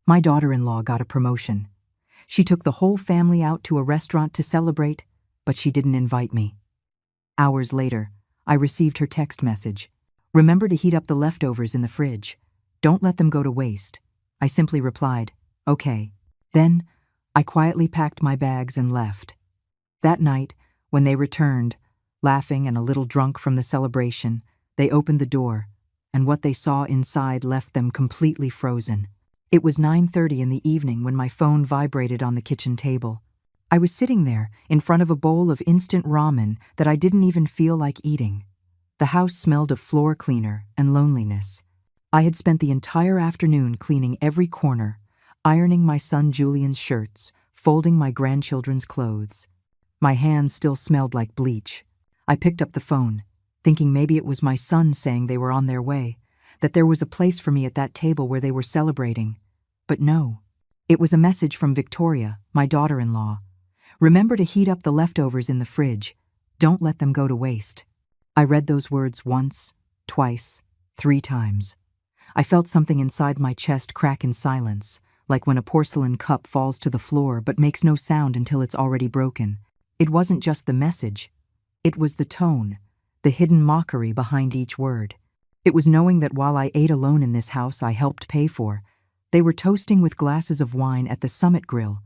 My daughter-in-law got a promotion. She took the whole family out to a restaurant to celebrate, but she didn't invite me. Hours later, I received her text message. Remember to heat up the leftovers in the fridge. Don't let them go to waste. I simply replied, okay. Then, I quietly packed my bags and left. That night, when they returned, laughing and a little drunk from the celebration, they opened the door, and what they saw inside left them completely frozen. It was 9:30 in the evening when my phone vibrated on the kitchen table. I was sitting there, in front of a bowl of instant ramen that I didn't even feel like eating. The house smelled of floor cleaner and loneliness. I had spent the entire afternoon cleaning every corner, ironing my son Julian's shirts, folding my grandchildren's clothes. My hands still smelled like bleach. I picked up the phone, thinking maybe it was my son saying they were on their way, that there was a place for me at that table where they were celebrating. But no, it was a message from Victoria, my daughter-in-law. Remember to heat up the leftovers in the fridge. Don't let them go to waste. I read those words once, twice, 3 times. I felt something inside my chest crack in silence, like when a porcelain cup falls to the floor but makes no sound until it's already broken. It wasn't just the message. It was the tone, the hidden mockery behind each word. It was knowing that while I ate alone in this house I helped pay for, they were toasting with glasses of wine at the Summit Grill,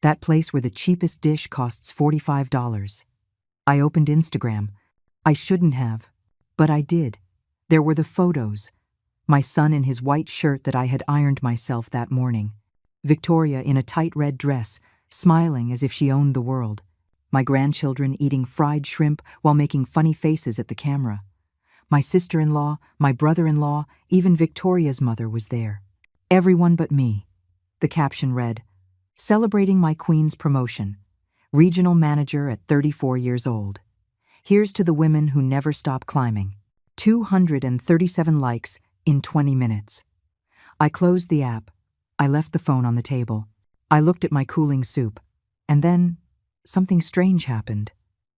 that place where the cheapest dish costs $45. I opened Instagram. I shouldn't have, but I did. There were the photos. My son in his white shirt that I had ironed myself that morning. Victoria in a tight red dress, smiling as if she owned the world. My grandchildren eating fried shrimp while making funny faces at the camera. My sister-in-law, my brother-in-law, even Victoria's mother was there. Everyone but me. The caption read, "Celebrating my queen's promotion. Regional manager at 34 years old. Here's to the women who never stop climbing." 237 likes in 20 minutes. I closed the app. I left the phone on the table. I looked at my cooling soup. And then, something strange happened.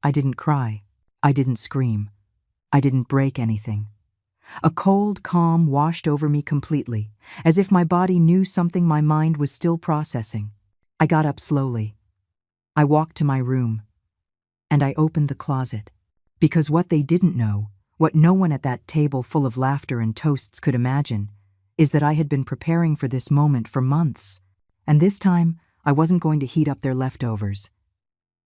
I didn't cry. I didn't scream. I didn't break anything. A cold calm washed over me completely, as if my body knew something my mind was still processing. I got up slowly. I walked to my room. And I opened the closet. Because what they didn't know, what no one at that table full of laughter and toasts could imagine, is that I had been preparing for this moment for months. And this time, I wasn't going to heat up their leftovers.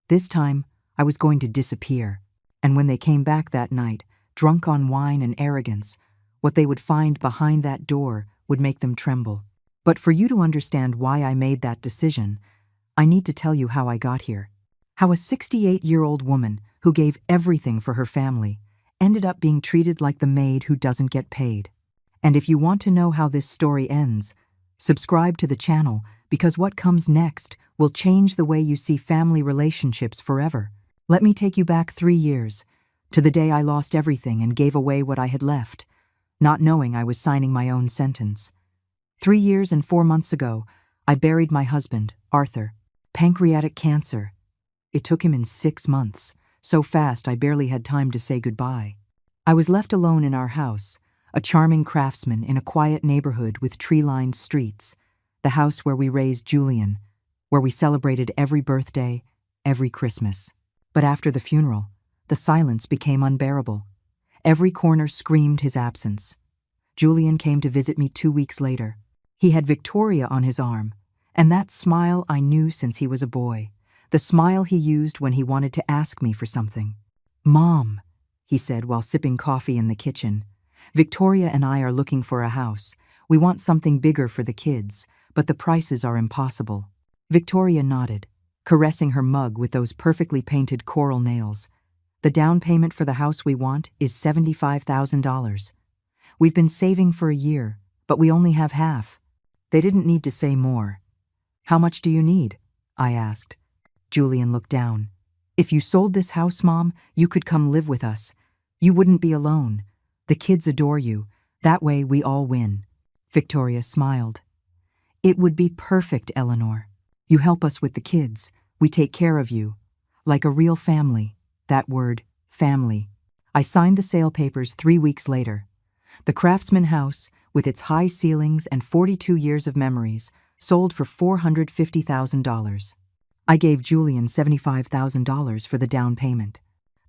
This time, I was going to disappear. And when they came back that night, drunk on wine and arrogance, what they would find behind that door would make them tremble. But for you to understand why I made that decision, I need to tell you how I got here. How a 68-year-old woman who gave everything for her family ended up being treated like the maid who doesn't get paid. And if you want to know how this story ends, subscribe to the channel because what comes next will change the way you see family relationships forever. Let me take you back 3 years, to the day I lost everything and gave away what I had left, not knowing I was signing my own sentence. 3 years and 4 months ago, I buried my husband, Arthur, pancreatic cancer. It took him in 6 months, so fast I barely had time to say goodbye. I was left alone in our house, a charming craftsman in a quiet neighborhood with tree-lined streets, the house where we raised Julian, where we celebrated every birthday, every Christmas. But after the funeral, the silence became unbearable. Every corner screamed his absence. Julian came to visit me 2 weeks later. He had Victoria on his arm, and that smile I knew since he was a boy, the smile he used when he wanted to ask me for something. "Mom," he said while sipping coffee in the kitchen, "Victoria and I are looking for a house. We want something bigger for the kids, but the prices are impossible." Victoria nodded, caressing her mug with those perfectly painted coral nails. "The down payment for the house we want is $75,000. We've been saving for a year, but we only have half." They didn't need to say more. "How much do you need?" I asked. Julian looked down. "If you sold this house, Mom, you could come live with us. You wouldn't be alone. The kids adore you. That way we all win." Victoria smiled. "It would be perfect, Eleanor. You help us with the kids. We take care of you. Like a real family." That word, family. I signed the sale papers 3 weeks later. The Craftsman house, with its high ceilings and 42 years of memories, sold for $450,000. I gave Julian $75,000 for the down payment.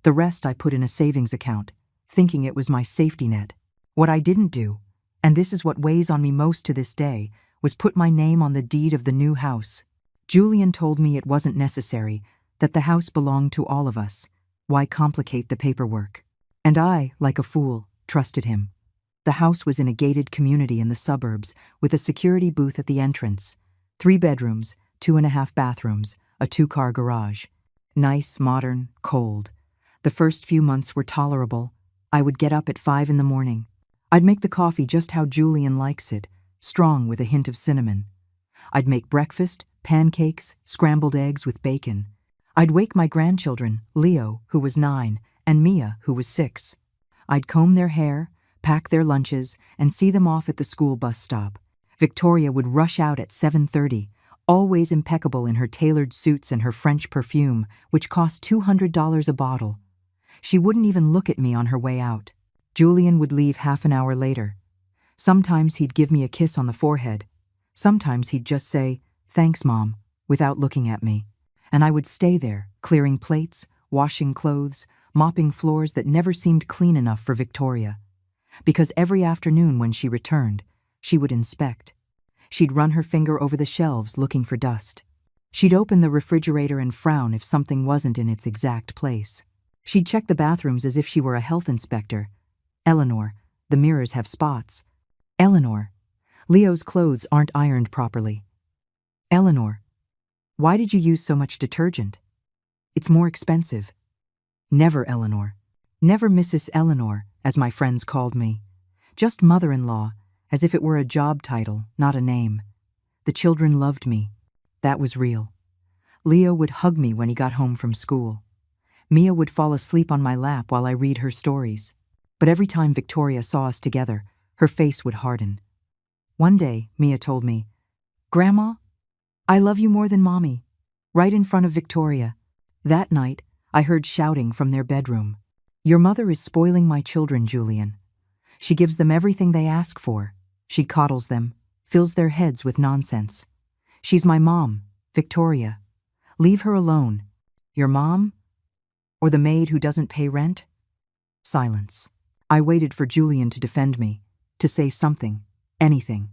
The rest I put in a savings account, thinking it was my safety net. What I didn't do, and this is what weighs on me most to this day, was put my name on the deed of the new house. Julian told me it wasn't necessary, that the house belonged to all of us. Why complicate the paperwork? And I, like a fool, trusted him. The house was in a gated community in the suburbs, with a security booth at the entrance. 3 bedrooms, 2.5 bathrooms, a 2-car garage. Nice, modern, cold. The first few months were tolerable. I would get up at 5 in the morning. I'd make the coffee just how Julian likes it, strong with a hint of cinnamon. I'd make breakfast, pancakes, scrambled eggs with bacon. I'd wake my grandchildren, Leo, who was 9, and Mia, who was 6. I'd comb their hair, pack their lunches, and see them off at the school bus stop. Victoria would rush out at 7:30, always impeccable in her tailored suits and her French perfume, which cost $200 a bottle. She wouldn't even look at me on her way out. Julian would leave half an hour later. Sometimes he'd give me a kiss on the forehead. Sometimes he'd just say, "Thanks, Mom," without looking at me. And I would stay there, clearing plates, washing clothes, mopping floors that never seemed clean enough for Victoria. Because every afternoon when she returned, she would inspect. She'd run her finger over the shelves looking for dust. She'd open the refrigerator and frown if something wasn't in its exact place. She'd check the bathrooms as if she were a health inspector. "Eleanor, the mirrors have spots." "Eleanor, Leo's clothes aren't ironed properly." "Eleanor, why did you use so much detergent? It's more expensive." Never Eleanor. Never Mrs. Eleanor, as my friends called me. Just mother-in-law, as if it were a job title, not a name. The children loved me. That was real. Leo would hug me when he got home from school. Mia would fall asleep on my lap while I read her stories. But every time Victoria saw us together, her face would harden. One day, Mia told me, "Grandma, I love you more than Mommy," right in front of Victoria. That night, I heard shouting from their bedroom. "Your mother is spoiling my children, Julian. She gives them everything they ask for. She coddles them, fills their heads with nonsense. She's my mom, Victoria. Leave her alone. Your mom? Or the maid who doesn't pay rent?" Silence. I waited for Julian to defend me, to say something, anything.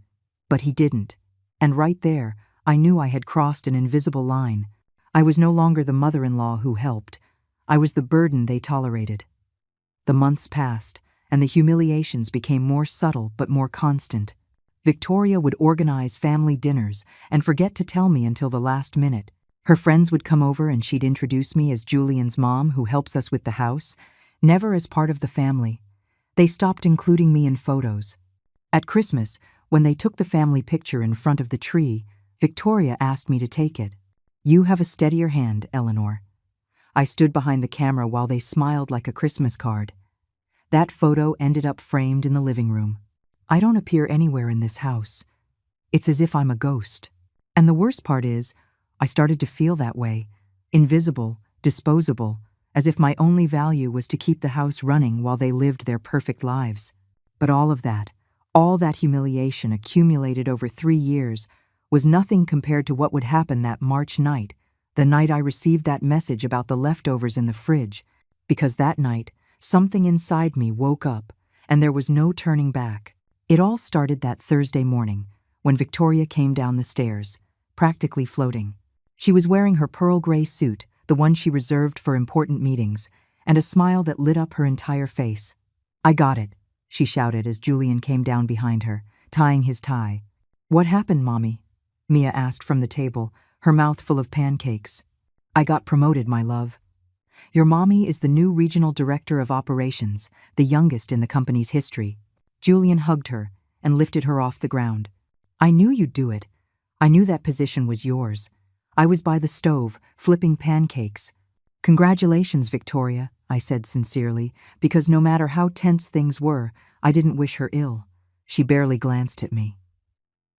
But he didn't. And right there, I knew I had crossed an invisible line. I was no longer the mother-in-law who helped. I was the burden they tolerated. The months passed, and the humiliations became more subtle but more constant. Victoria would organize family dinners and forget to tell me until the last minute. Her friends would come over and she'd introduce me as Julian's mom who helps us with the house, never as part of the family. They stopped including me in photos. At Christmas, when they took the family picture in front of the tree, Victoria asked me to take it. "You have a steadier hand, Eleanor." I stood behind the camera while they smiled like a Christmas card. That photo ended up framed in the living room. I don't appear anywhere in this house. It's as if I'm a ghost. And the worst part is, I started to feel that way, invisible, disposable, as if my only value was to keep the house running while they lived their perfect lives. But all that humiliation accumulated over 3 years, was nothing compared to what would happen that March night, the night I received that message about the leftovers in the fridge, because that night, something inside me woke up, and there was no turning back. It all started that Thursday morning, when Victoria came down the stairs, practically floating. She was wearing her pearl gray suit, the one she reserved for important meetings, and a smile that lit up her entire face. "I got it," she shouted as Julian came down behind her, tying his tie. "What happened, Mommy?" Mia asked from the table, her mouth full of pancakes. "I got promoted, my love. Your mommy is the new regional director of operations, the youngest in the company's history." Julian hugged her and lifted her off the ground. "I knew you'd do it. I knew that position was yours. I was by the stove, flipping pancakes." "Congratulations, Victoria," I said sincerely, because no matter how tense things were, I didn't wish her ill. She barely glanced at me.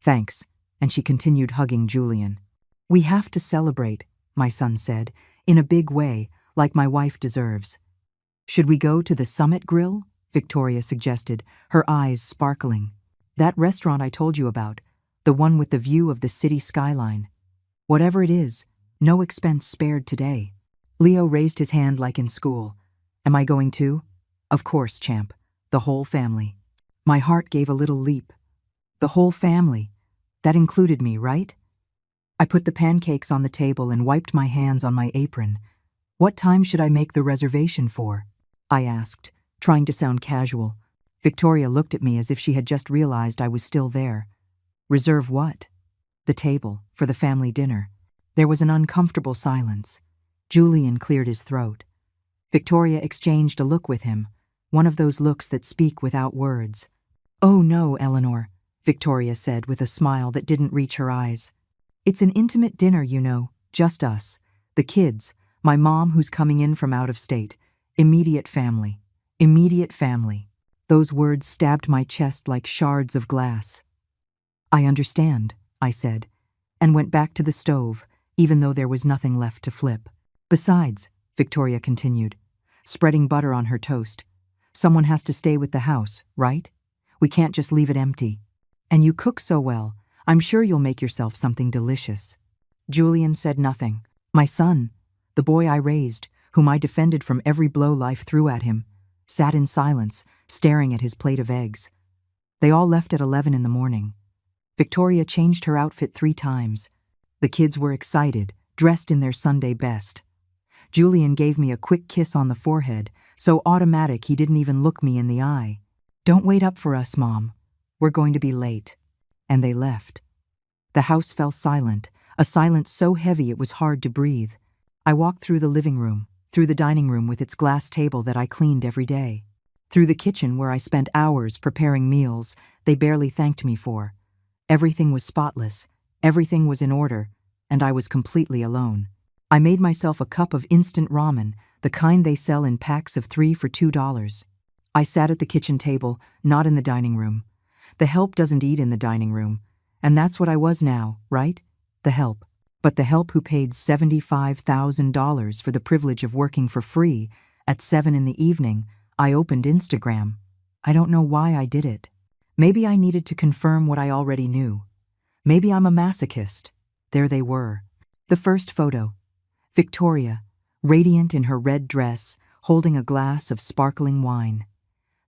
"Thanks," and she continued hugging Julian. "We have to celebrate," my son said, in a big way, like my wife deserves. "Should we go to the Summit Grill?" Victoria suggested, her eyes sparkling. "That restaurant I told you about, the the one with the view of the city skyline. Whatever it is, no expense spared today. Leo raised his hand like in school. Am I going too? Of course, champ. The whole family. My heart gave a little leap. The whole family. That included me, right? I put the pancakes on the table and wiped my hands on my apron. What time should I make the reservation for? I asked, trying to sound casual. Victoria looked at me as if she had just realized I was still there. Reserve what? The table, for the family dinner. There was an uncomfortable silence. Julian cleared his throat. Victoria exchanged a look with him, one of those looks that speak without words. Oh no, Eleanor, Victoria said with a smile that didn't reach her eyes. It's an intimate dinner, you know, just us. The kids, my mom who's coming in from out of state. Immediate family. Immediate family. Those words stabbed my chest like shards of glass. I understand, I said, and went back to the stove, even though there was nothing left to flip. Besides, Victoria continued, spreading butter on her toast, someone has to stay with the house, right? We can't just leave it empty. And you cook so well, I'm sure you'll make yourself something delicious. Julian said nothing. My son, the boy I raised, whom I defended from every blow life threw at him, sat in silence, staring at his plate of eggs. They all left at 11 in the morning. Victoria changed her outfit 3 times. The kids were excited, dressed in their Sunday best. Julian gave me a quick kiss on the forehead, so automatic he didn't even look me in the eye. Don't wait up for us, Mom. We're going to be late. And they left. The house fell silent, a silence so heavy it was hard to breathe. I walked through the living room, through the dining room with its glass table that I cleaned every day, through the kitchen where I spent hours preparing meals they barely thanked me for. Everything was spotless, everything was in order, and I was completely alone. I made myself a cup of instant ramen, the kind they sell in packs of 3 for $2. I sat at the kitchen table, not in the dining room. The help doesn't eat in the dining room, and that's what I was now, right? The help. But the help who paid $75,000 for the privilege of working for free. At 7 in the evening, I opened Instagram. I don't know why I did it. Maybe I needed to confirm what I already knew. Maybe I'm a masochist. There they were. The first photo. Victoria, radiant in her red dress, holding a glass of sparkling wine.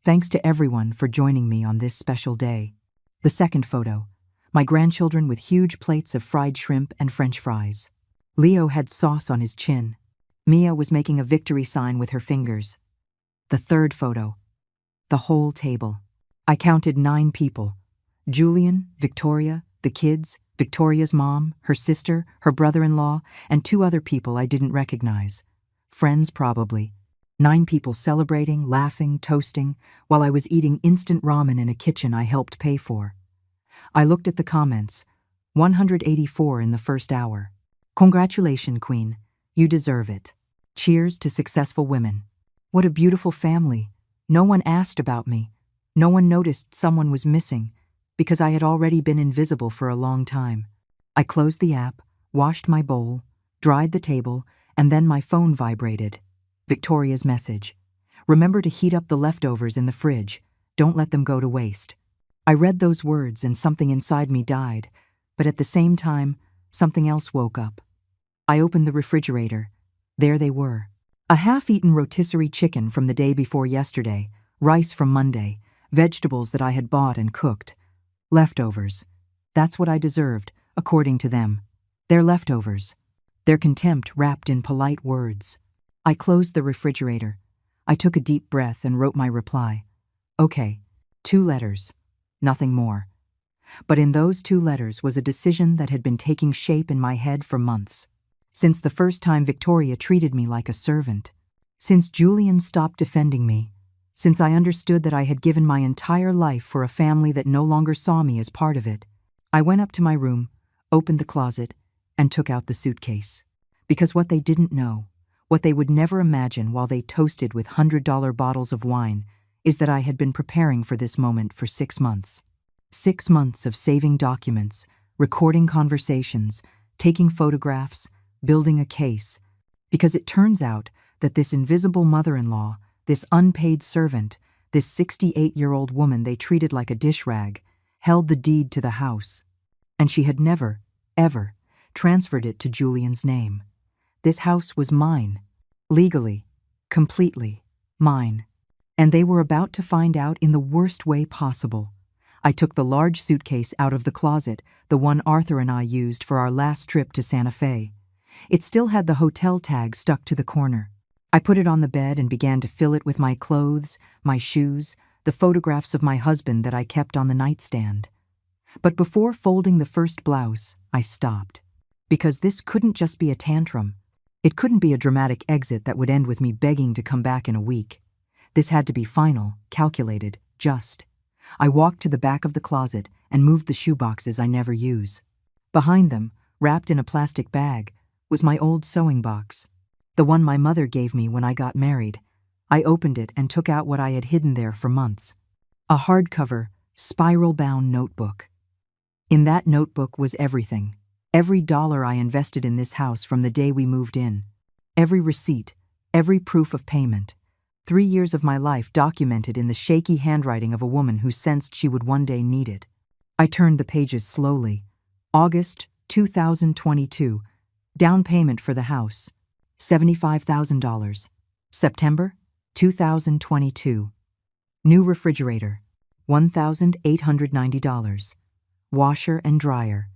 Thanks to everyone for joining me on this special day. The second photo. My grandchildren with huge plates of fried shrimp and French fries. Leo had sauce on his chin. Mia was making a victory sign with her fingers. The third photo. The whole table. I counted 9 people. Julian, Victoria, the kids, Victoria's mom, her sister, her brother-in-law, and 2 other people I didn't recognize. Friends, probably. 9 people celebrating, laughing, toasting, while I was eating instant ramen in a kitchen I helped pay for. I looked at the comments. 184 in the first hour. Congratulations, Queen. You deserve it. Cheers to successful women. What a beautiful family. No one asked about me. No one noticed someone was missing, because I had already been invisible for a long time. I closed the app, washed my bowl, dried the table, and then my phone vibrated. Victoria's message. Remember to heat up the leftovers in the fridge. Don't let them go to waste. I read those words and something inside me died, but at the same time, something else woke up. I opened the refrigerator. There they were. A half-eaten rotisserie chicken from the day before yesterday, rice from Monday, vegetables that I had bought and cooked. Leftovers. That's what I deserved, according to them. Their leftovers. Their contempt wrapped in polite words. I closed the refrigerator. I took a deep breath and wrote my reply. Okay, 2 letters. Nothing more. But in those 2 letters was a decision that had been taking shape in my head for months. Since the first time Victoria treated me like a servant. Since Julian stopped defending me. Since I understood that I had given my entire life for a family that no longer saw me as part of it. I went up to my room, opened the closet, and took out the suitcase. Because what they didn't know, what they would never imagine while they toasted with $100 bottles of wine, is that I had been preparing for this moment for 6 months. 6 months of saving documents, recording conversations, taking photographs, building a case. Because it turns out that this invisible mother-in-law, this unpaid servant, this 68-year-old woman they treated like a dish rag, held the deed to the house. and she had never, ever, transferred it to Julian's name. This house was mine. Legally, completely, mine. And they were about to find out in the worst way possible. I took the large suitcase out of the closet, the one Arthur and I used for our last trip to Santa Fe. It still had the hotel tag stuck to the corner. I put it on the bed and began to fill it with my clothes, my shoes, the photographs of my husband that I kept on the nightstand. But before folding the first blouse, I stopped. Because this couldn't just be a tantrum. It couldn't be a dramatic exit that would end with me begging to come back in a week. This had to be final, calculated, just. I walked to the back of the closet and moved the shoeboxes I never use. Behind them, wrapped in a plastic bag, was my old sewing box, the one my mother gave me when I got married. I opened it and took out what I had hidden there for months. A hardcover, spiral-bound notebook. In that notebook was everything. Every dollar I invested in this house from the day we moved in. Every receipt, every proof of payment. 3 years of my life documented in the shaky handwriting of a woman who sensed she would one day need it. I turned the pages slowly. August 2022. Down payment for the house, $75,000. September 2022. New refrigerator, $1,890. Washer and dryer,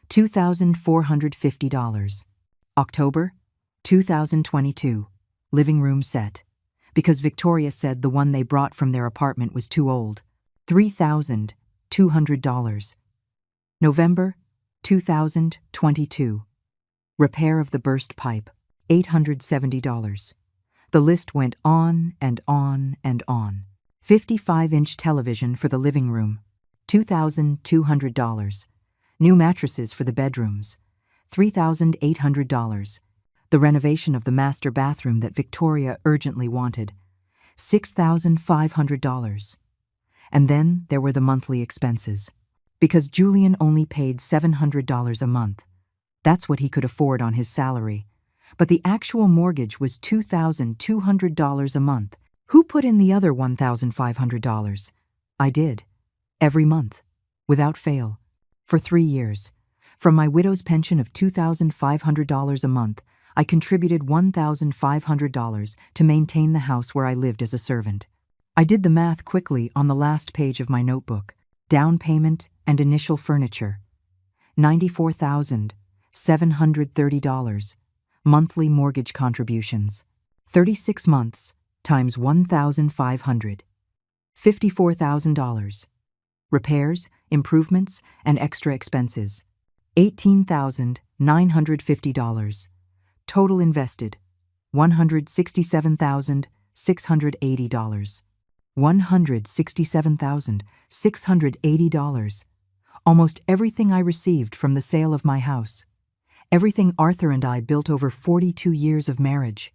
$2,450. October 2022. Living room set. Because Victoria said the one they brought from their apartment was too old, $3,200. November 2022. Repair of the burst pipe, $870. The list went on and on and on. 55-inch television for the living room, $2,200. New mattresses for the bedrooms, $3,800. The renovation of the master bathroom that Victoria urgently wanted, $6,500. And then there were the monthly expenses. Because Julian only paid $700 a month. That's what he could afford on his salary. But the actual mortgage was $2,200 a month. Who put in the other $1,500? I did. Every month. Without fail. For 3 years. From my widow's pension of $2,500 a month, I contributed $1,500 to maintain the house where I lived as a servant. I did the math quickly on the last page of my notebook. Down payment and initial furniture. $94,730. Monthly mortgage contributions. 36 months times $1,500. $54,000. Repairs, improvements, and extra expenses. $18,950. Total invested, $167,680. $167,680. Almost everything I received from the sale of my house. Everything Arthur and I built over 42 years of marriage.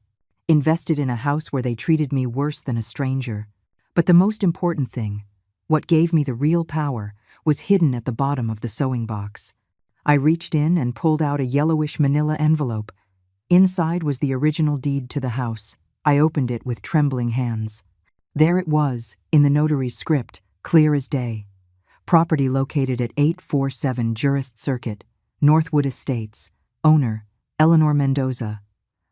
Invested in a house where they treated me worse than a stranger. But the most important thing, what gave me the real power, was hidden at the bottom of the sewing box. I reached in and pulled out a yellowish manila envelope. Inside was the original deed to the house. I opened it with trembling hands. There it was, in the notary's script, clear as day. Property located at 847 Jurist Circuit, Northwood Estates. Owner, Eleanor Mendoza.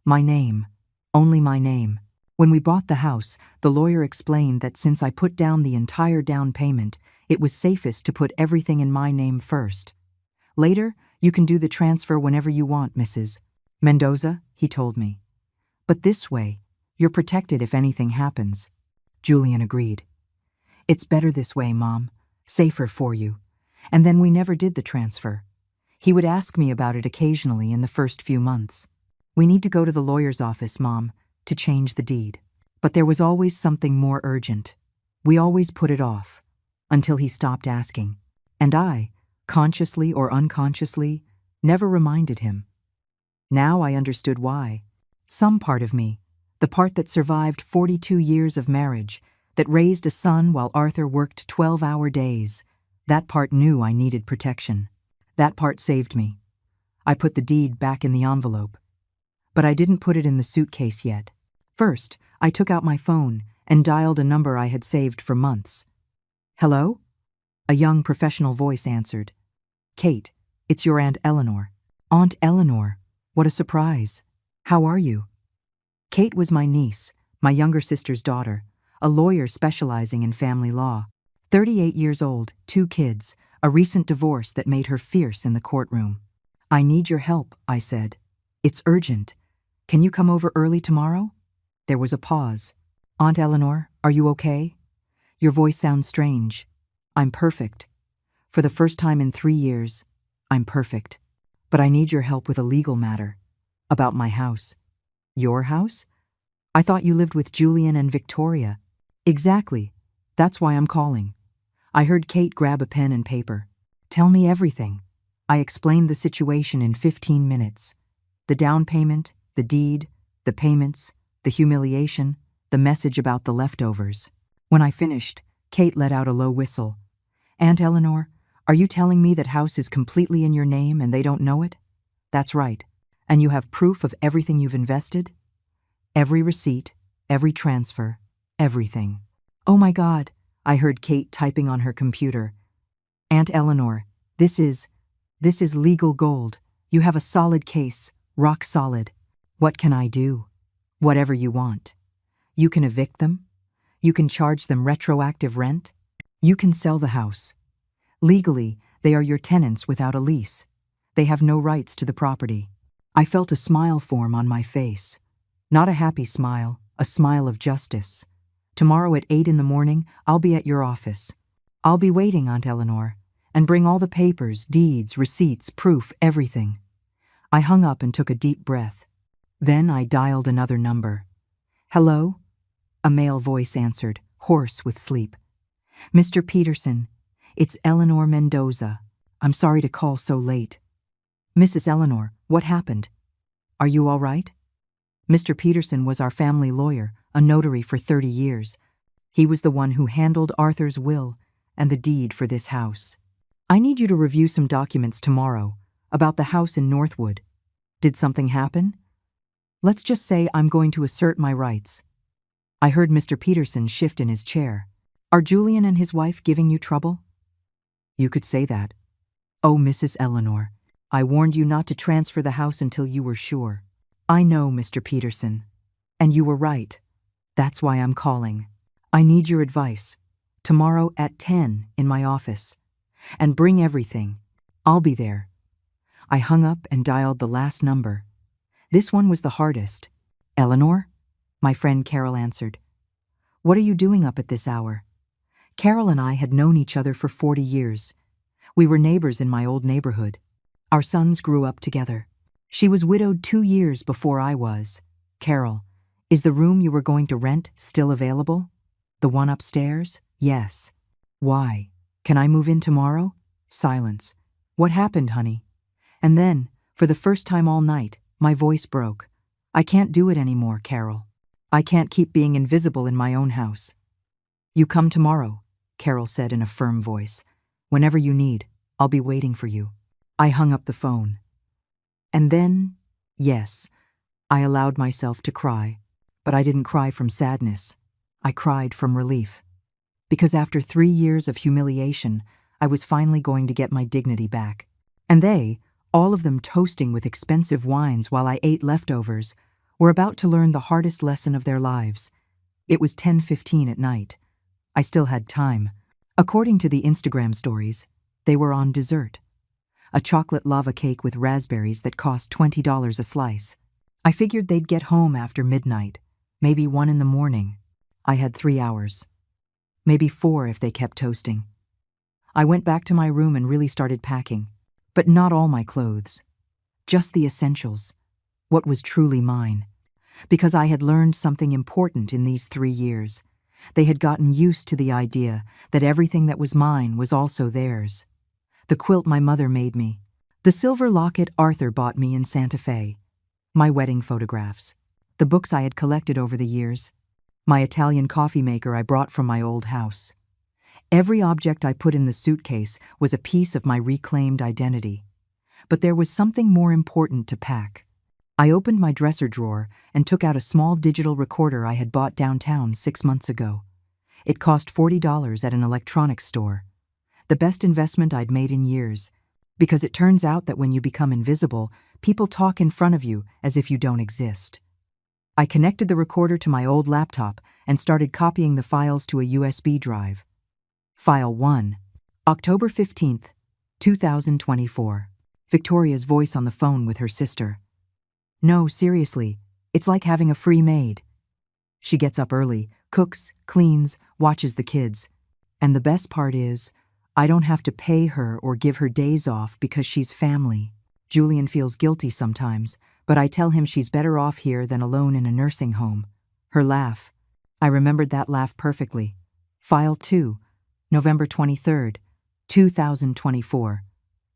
My name, only my name. When we bought the house, the lawyer explained that since I put down the entire down payment, it was safest to put everything in my name first. Later, you can do the transfer whenever you want, Mrs. Mendoza, he told me. But this way, you're protected if anything happens. Julian agreed. It's better this way, Mom. Safer for you. And then we never did the transfer. He would ask me about it occasionally in the first few months. We need to go to the lawyer's office, Mom, to change the deed. But there was always something more urgent. We always put it off, until he stopped asking. And I, consciously or unconsciously, never reminded him. Now I understood why. Some part of me, the part that survived 42 years of marriage, that raised a son while Arthur worked 12-hour days, that part knew I needed protection. That part saved me. I put the deed back in the envelope. But I didn't put it in the suitcase yet. First, I took out my phone and dialed a number I had saved for months. Hello? A young professional voice answered. Kate, It's your Aunt Eleanor. Aunt Eleanor, what a surprise. How are you? Kate was my niece, my younger sister's daughter, a lawyer specializing in family law. 38 years old, 2 kids, a recent divorce that made her fierce in the courtroom. I need your help, I said. It's urgent. Can you come over early tomorrow? There was a pause. Aunt Eleanor, are you okay? Your voice sounds strange. I'm perfect. For the first time in 3 years, I'm perfect. But I need your help with a legal matter. About my house. Your house? I thought you lived with Julian and Victoria. Exactly. That's why I'm calling. I heard Kate grab a pen and paper. Tell me everything. I explained the situation in 15 minutes. The down payment, the deed, the payments, the humiliation, the message about the leftovers. When I finished, Kate let out a low whistle. Aunt Eleanor, are you telling me that house is completely in your name and they don't know it? That's right. And you have proof of everything you've invested? Every receipt, every transfer, everything. Oh my God, I heard Kate typing on her computer. Aunt Eleanor, this is legal gold. You have a solid case, rock solid. What can I do? Whatever you want. You can evict them. You can charge them retroactive rent. You can sell the house. Legally, they are your tenants without a lease. They have no rights to the property. I felt a smile form on my face. Not a happy smile, a smile of justice. Tomorrow at 8 in the morning, I'll be at your office. I'll be waiting, Aunt Eleanor, and bring all the papers, deeds, receipts, proof, everything. I hung up and took a deep breath. Then I dialed another number. Hello? A male voice answered, hoarse with sleep. Mr. Peterson, it's Eleanor Mendoza. I'm sorry to call so late. Mrs. Eleanor, what happened? Are you all right? Mr. Peterson was our family lawyer, a notary for 30 years. He was the one who handled Arthur's will and the deed for this house. I need you to review some documents tomorrow about the house in Northwood. Did something happen? Let's just say I'm going to assert my rights. I heard Mr. Peterson shift in his chair. Are Julian and his wife giving you trouble? You could say that. Oh, Mrs. Eleanor, I warned you not to transfer the house until you were sure. I know, Mr. Peterson. And you were right. That's why I'm calling. I need your advice. Tomorrow at 10 in my office. And bring everything. I'll be there. I hung up and dialed the last number. This one was the hardest. Eleanor? My friend Carol answered. What are you doing up at this hour? Carol and I had known each other for 40 years. We were neighbors in my old neighborhood. Our sons grew up together. She was widowed 2 years before I was. Carol, is the room you were going to rent still available? The one upstairs? Yes. Why? Can I move in tomorrow? Silence. What happened, honey? And then, for the first time all night, my voice broke. I can't do it anymore, Carol. I can't keep being invisible in my own house. You come tomorrow, Carol said in a firm voice. Whenever you need, I'll be waiting for you. I hung up the phone. And then, yes, I allowed myself to cry, but I didn't cry from sadness. I cried from relief. Because after 3 years of humiliation, I was finally going to get my dignity back. And they, all of them toasting with expensive wines while I ate leftovers, were about to learn the hardest lesson of their lives. It was 10:15 at night. I still had time. According to the Instagram stories, they were on dessert. A chocolate lava cake with raspberries that cost $20 a slice. I figured they'd get home after midnight, maybe 1 in the morning. I had 3 hours. Maybe 4 if they kept toasting. I went back to my room and really started packing, but not all my clothes. Just the essentials, what was truly mine. Because I had learned something important in these 3 years. They had gotten used to the idea that everything that was mine was also theirs. The quilt my mother made me, the silver locket Arthur bought me in Santa Fe, my wedding photographs, the books I had collected over the years, my Italian coffee maker I brought from my old house. Every object I put in the suitcase was a piece of my reclaimed identity. But there was something more important to pack. I opened my dresser drawer and took out a small digital recorder I had bought downtown 6 months ago. It cost $40 at an electronics store. The best investment I'd made in years. Because it turns out that when you become invisible, people talk in front of you as if you don't exist. I connected the recorder to my old laptop and started copying the files to a USB drive. File 1. October 15th, 2024. Victoria's voice on the phone with her sister. No, seriously, it's like having a free maid. She gets up early, cooks, cleans, watches the kids. And the best part is, I don't have to pay her or give her days off because she's family. Julian feels guilty sometimes, but I tell him she's better off here than alone in a nursing home. Her laugh. I remembered that laugh perfectly. File 2, November 23rd, 2024.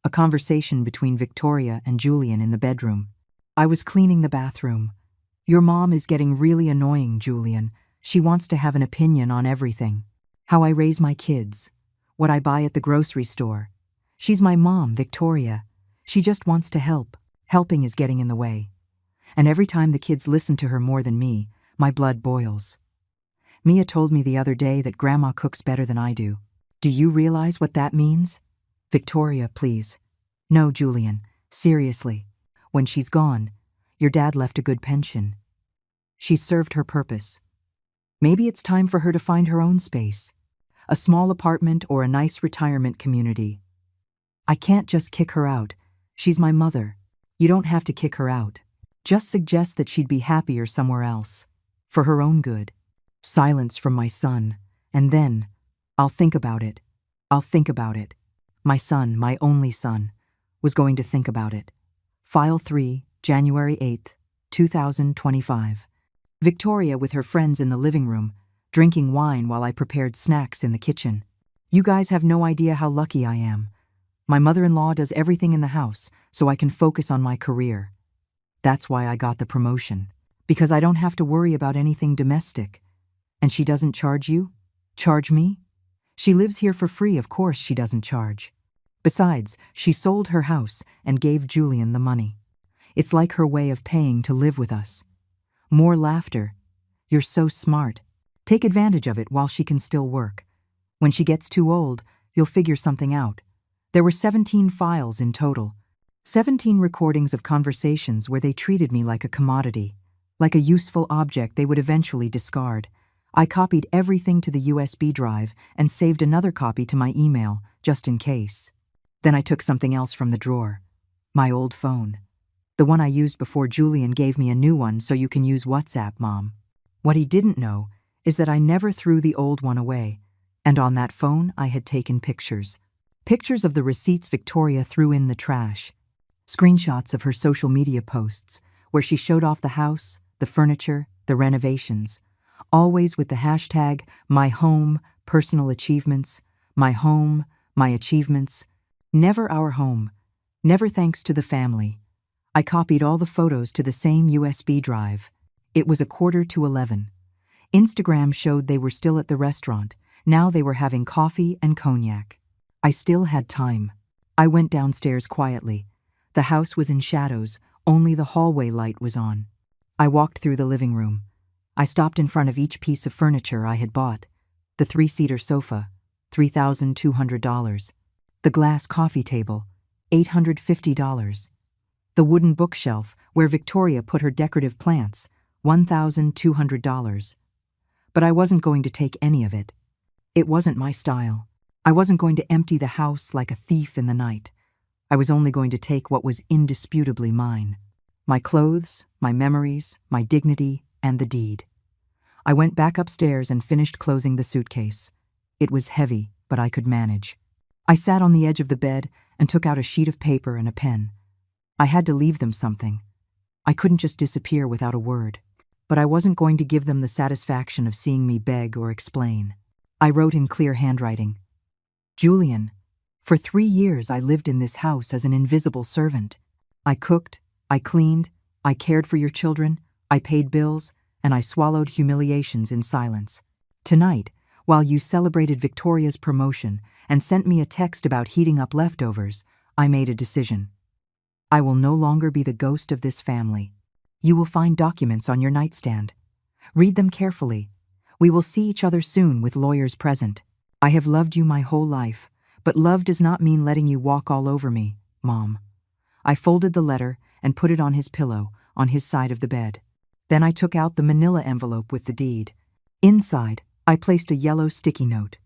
A conversation between Victoria and Julian in the bedroom. I was cleaning the bathroom. Your mom is getting really annoying, Julian. She wants to have an opinion on everything. How I raise my kids. What I buy at the grocery store. She's my mom, Victoria. She just wants to help. Helping is getting in the way. And every time the kids listen to her more than me, my blood boils. Mia told me the other day that Grandma cooks better than I do. Do you realize what that means? Victoria, please. No, Julian, seriously. When she's gone, your dad left a good pension. She's served her purpose. Maybe it's time for her to find her own space. A small apartment or a nice retirement community. I can't just kick her out. She's my mother. You don't have to kick her out. Just suggest that she'd be happier somewhere else. For her own good. Silence from my son. And then, I'll think about it. I'll think about it. My son, my only son, was going to think about it. File 3, January 8th, 2025. Victoria with her friends in the living room, drinking wine while I prepared snacks in the kitchen. You guys have no idea how lucky I am. My mother-in-law does everything in the house, so I can focus on my career. That's why I got the promotion, because I don't have to worry about anything domestic. And she doesn't charge you? Charge me? She lives here for free, of course she doesn't charge. Besides, she sold her house and gave Julian the money. It's like her way of paying to live with us. More laughter. You're so smart. Take advantage of it while she can still work. When she gets too old, you'll figure something out. There were 17 files in total. 17 recordings of conversations where they treated me like a commodity, like a useful object they would eventually discard. I copied everything to the USB drive and saved another copy to my email, just in case. Then I took something else from the drawer. My old phone. The one I used before Julian gave me a new one so you can use WhatsApp, Mom. What he didn't know is that I never threw the old one away, and on that phone I had taken pictures. Pictures of the receipts Victoria threw in the trash. Screenshots of her social media posts, where she showed off the house, the furniture, the renovations. Always with the hashtag, my home, personal achievements, my home, my achievements. Never our home. Never thanks to the family. I copied all the photos to the same USB drive. It was 11:15. Instagram showed they were still at the restaurant. Now they were having coffee and cognac. I still had time. I went downstairs quietly. The house was in shadows, only the hallway light was on. I walked through the living room. I stopped in front of each piece of furniture I had bought. The 3-seater sofa, $3,200. The glass coffee table, $850. The wooden bookshelf where Victoria put her decorative plants, $1,200. But I wasn't going to take any of it. It wasn't my style. I wasn't going to empty the house like a thief in the night. I was only going to take what was indisputably mine. My clothes, my memories, my dignity, and the deed. I went back upstairs and finished closing the suitcase. It was heavy, but I could manage. I sat on the edge of the bed and took out a sheet of paper and a pen. I had to leave them something. I couldn't just disappear without a word. But I wasn't going to give them the satisfaction of seeing me beg or explain. I wrote in clear handwriting, Julian, for 3 years I lived in this house as an invisible servant. I cooked, I cleaned, I cared for your children, I paid bills, and I swallowed humiliations in silence. Tonight, while you celebrated Victoria's promotion and sent me a text about heating up leftovers, I made a decision. I will no longer be the ghost of this family. You will find documents on your nightstand. Read them carefully. We will see each other soon with lawyers present. I have loved you my whole life, but love does not mean letting you walk all over me. Mom. I folded the letter and put it on his pillow, on his side of the bed. Then I took out the manila envelope with the deed. Inside, I placed a yellow sticky note.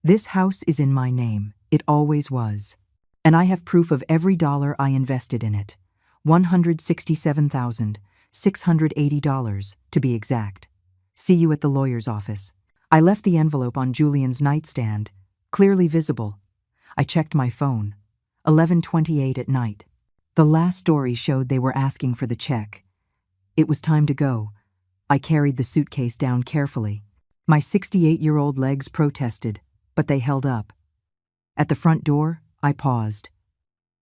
This house is in my name. It always was. And I have proof of every dollar I invested in it. $167,680 to be exact. See you at the lawyer's office. I left the envelope on Julian's nightstand, clearly visible. I checked my phone. 11:28 at night. The last story showed they were asking for the check. It was time to go. I carried the suitcase down carefully. My 68-year-old legs protested, but they held up. At the front door, I paused.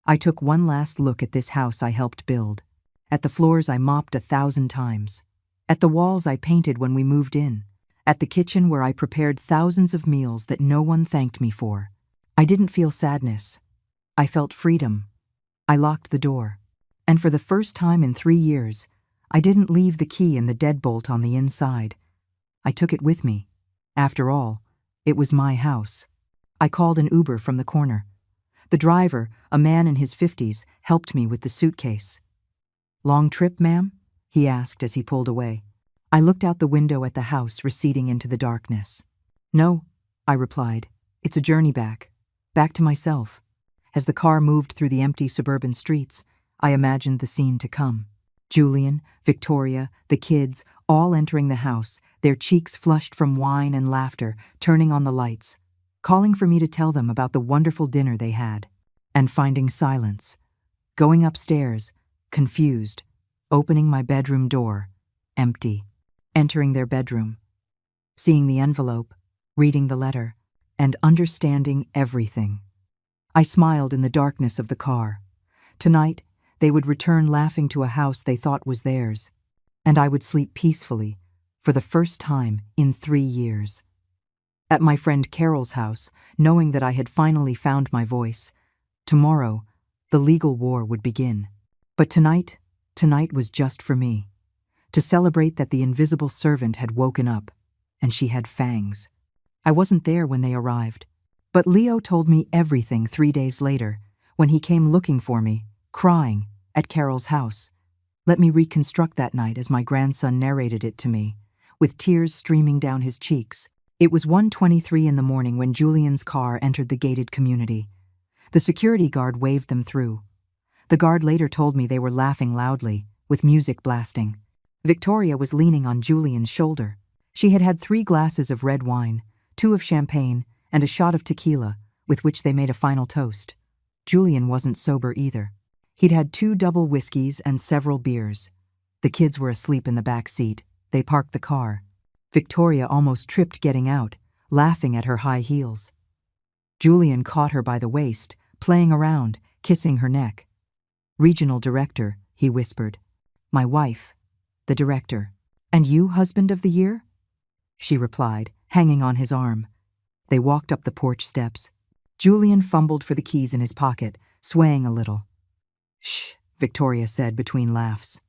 I took one last look at this house I helped build. At the floors I mopped 1,000 times. At the walls I painted when we moved in. At the kitchen where I prepared thousands of meals that no one thanked me for. I didn't feel sadness. I felt freedom. I locked the door. And for the first time in 3 years, I didn't leave the key in the deadbolt on the inside. I took it with me. After all, it was my house. I called an Uber from the corner. The driver, a man in his 50s, helped me with the suitcase. "Long trip, ma'am?" he asked as he pulled away. I looked out the window at the house receding into the darkness. "No," I replied. "It's a journey back. Back to myself." As the car moved through the empty suburban streets, I imagined the scene to come. Julian, Victoria, the kids, all entering the house, their cheeks flushed from wine and laughter, turning on the lights, calling for me to tell them about the wonderful dinner they had, and finding silence. Going upstairs, confused, opening my bedroom door, empty, entering their bedroom, seeing the envelope, reading the letter, and understanding everything. I smiled in the darkness of the car. Tonight, they would return laughing to a house they thought was theirs, and I would sleep peacefully for the first time in 3 years. At my friend Carol's house, knowing that I had finally found my voice, tomorrow, the legal war would begin. But tonight was just for me, to celebrate that the invisible servant had woken up, and she had fangs. I wasn't there when they arrived, but Leo told me everything 3 days later, when he came looking for me, crying, at Carol's house. Let me reconstruct that night as my grandson narrated it to me, with tears streaming down his cheeks. It was 1:23 in the morning when Julian's car entered the gated community. The security guard waved them through. The guard later told me they were laughing loudly, with music blasting. Victoria was leaning on Julian's shoulder. She had had 3 glasses of red wine, 2 of champagne, and a shot of tequila, with which they made a final toast. Julian wasn't sober either. He'd had 2 double whiskeys and several beers. The kids were asleep in the back seat. They parked the car. Victoria almost tripped getting out, laughing at her high heels. Julian caught her by the waist, playing around, kissing her neck. "Regional director," he whispered. "My wife, the director. And you, husband of the year?" She replied, hanging on his arm. They walked up the porch steps. Julian fumbled for the keys in his pocket, swaying a little. "Shh," Victoria said between laughs.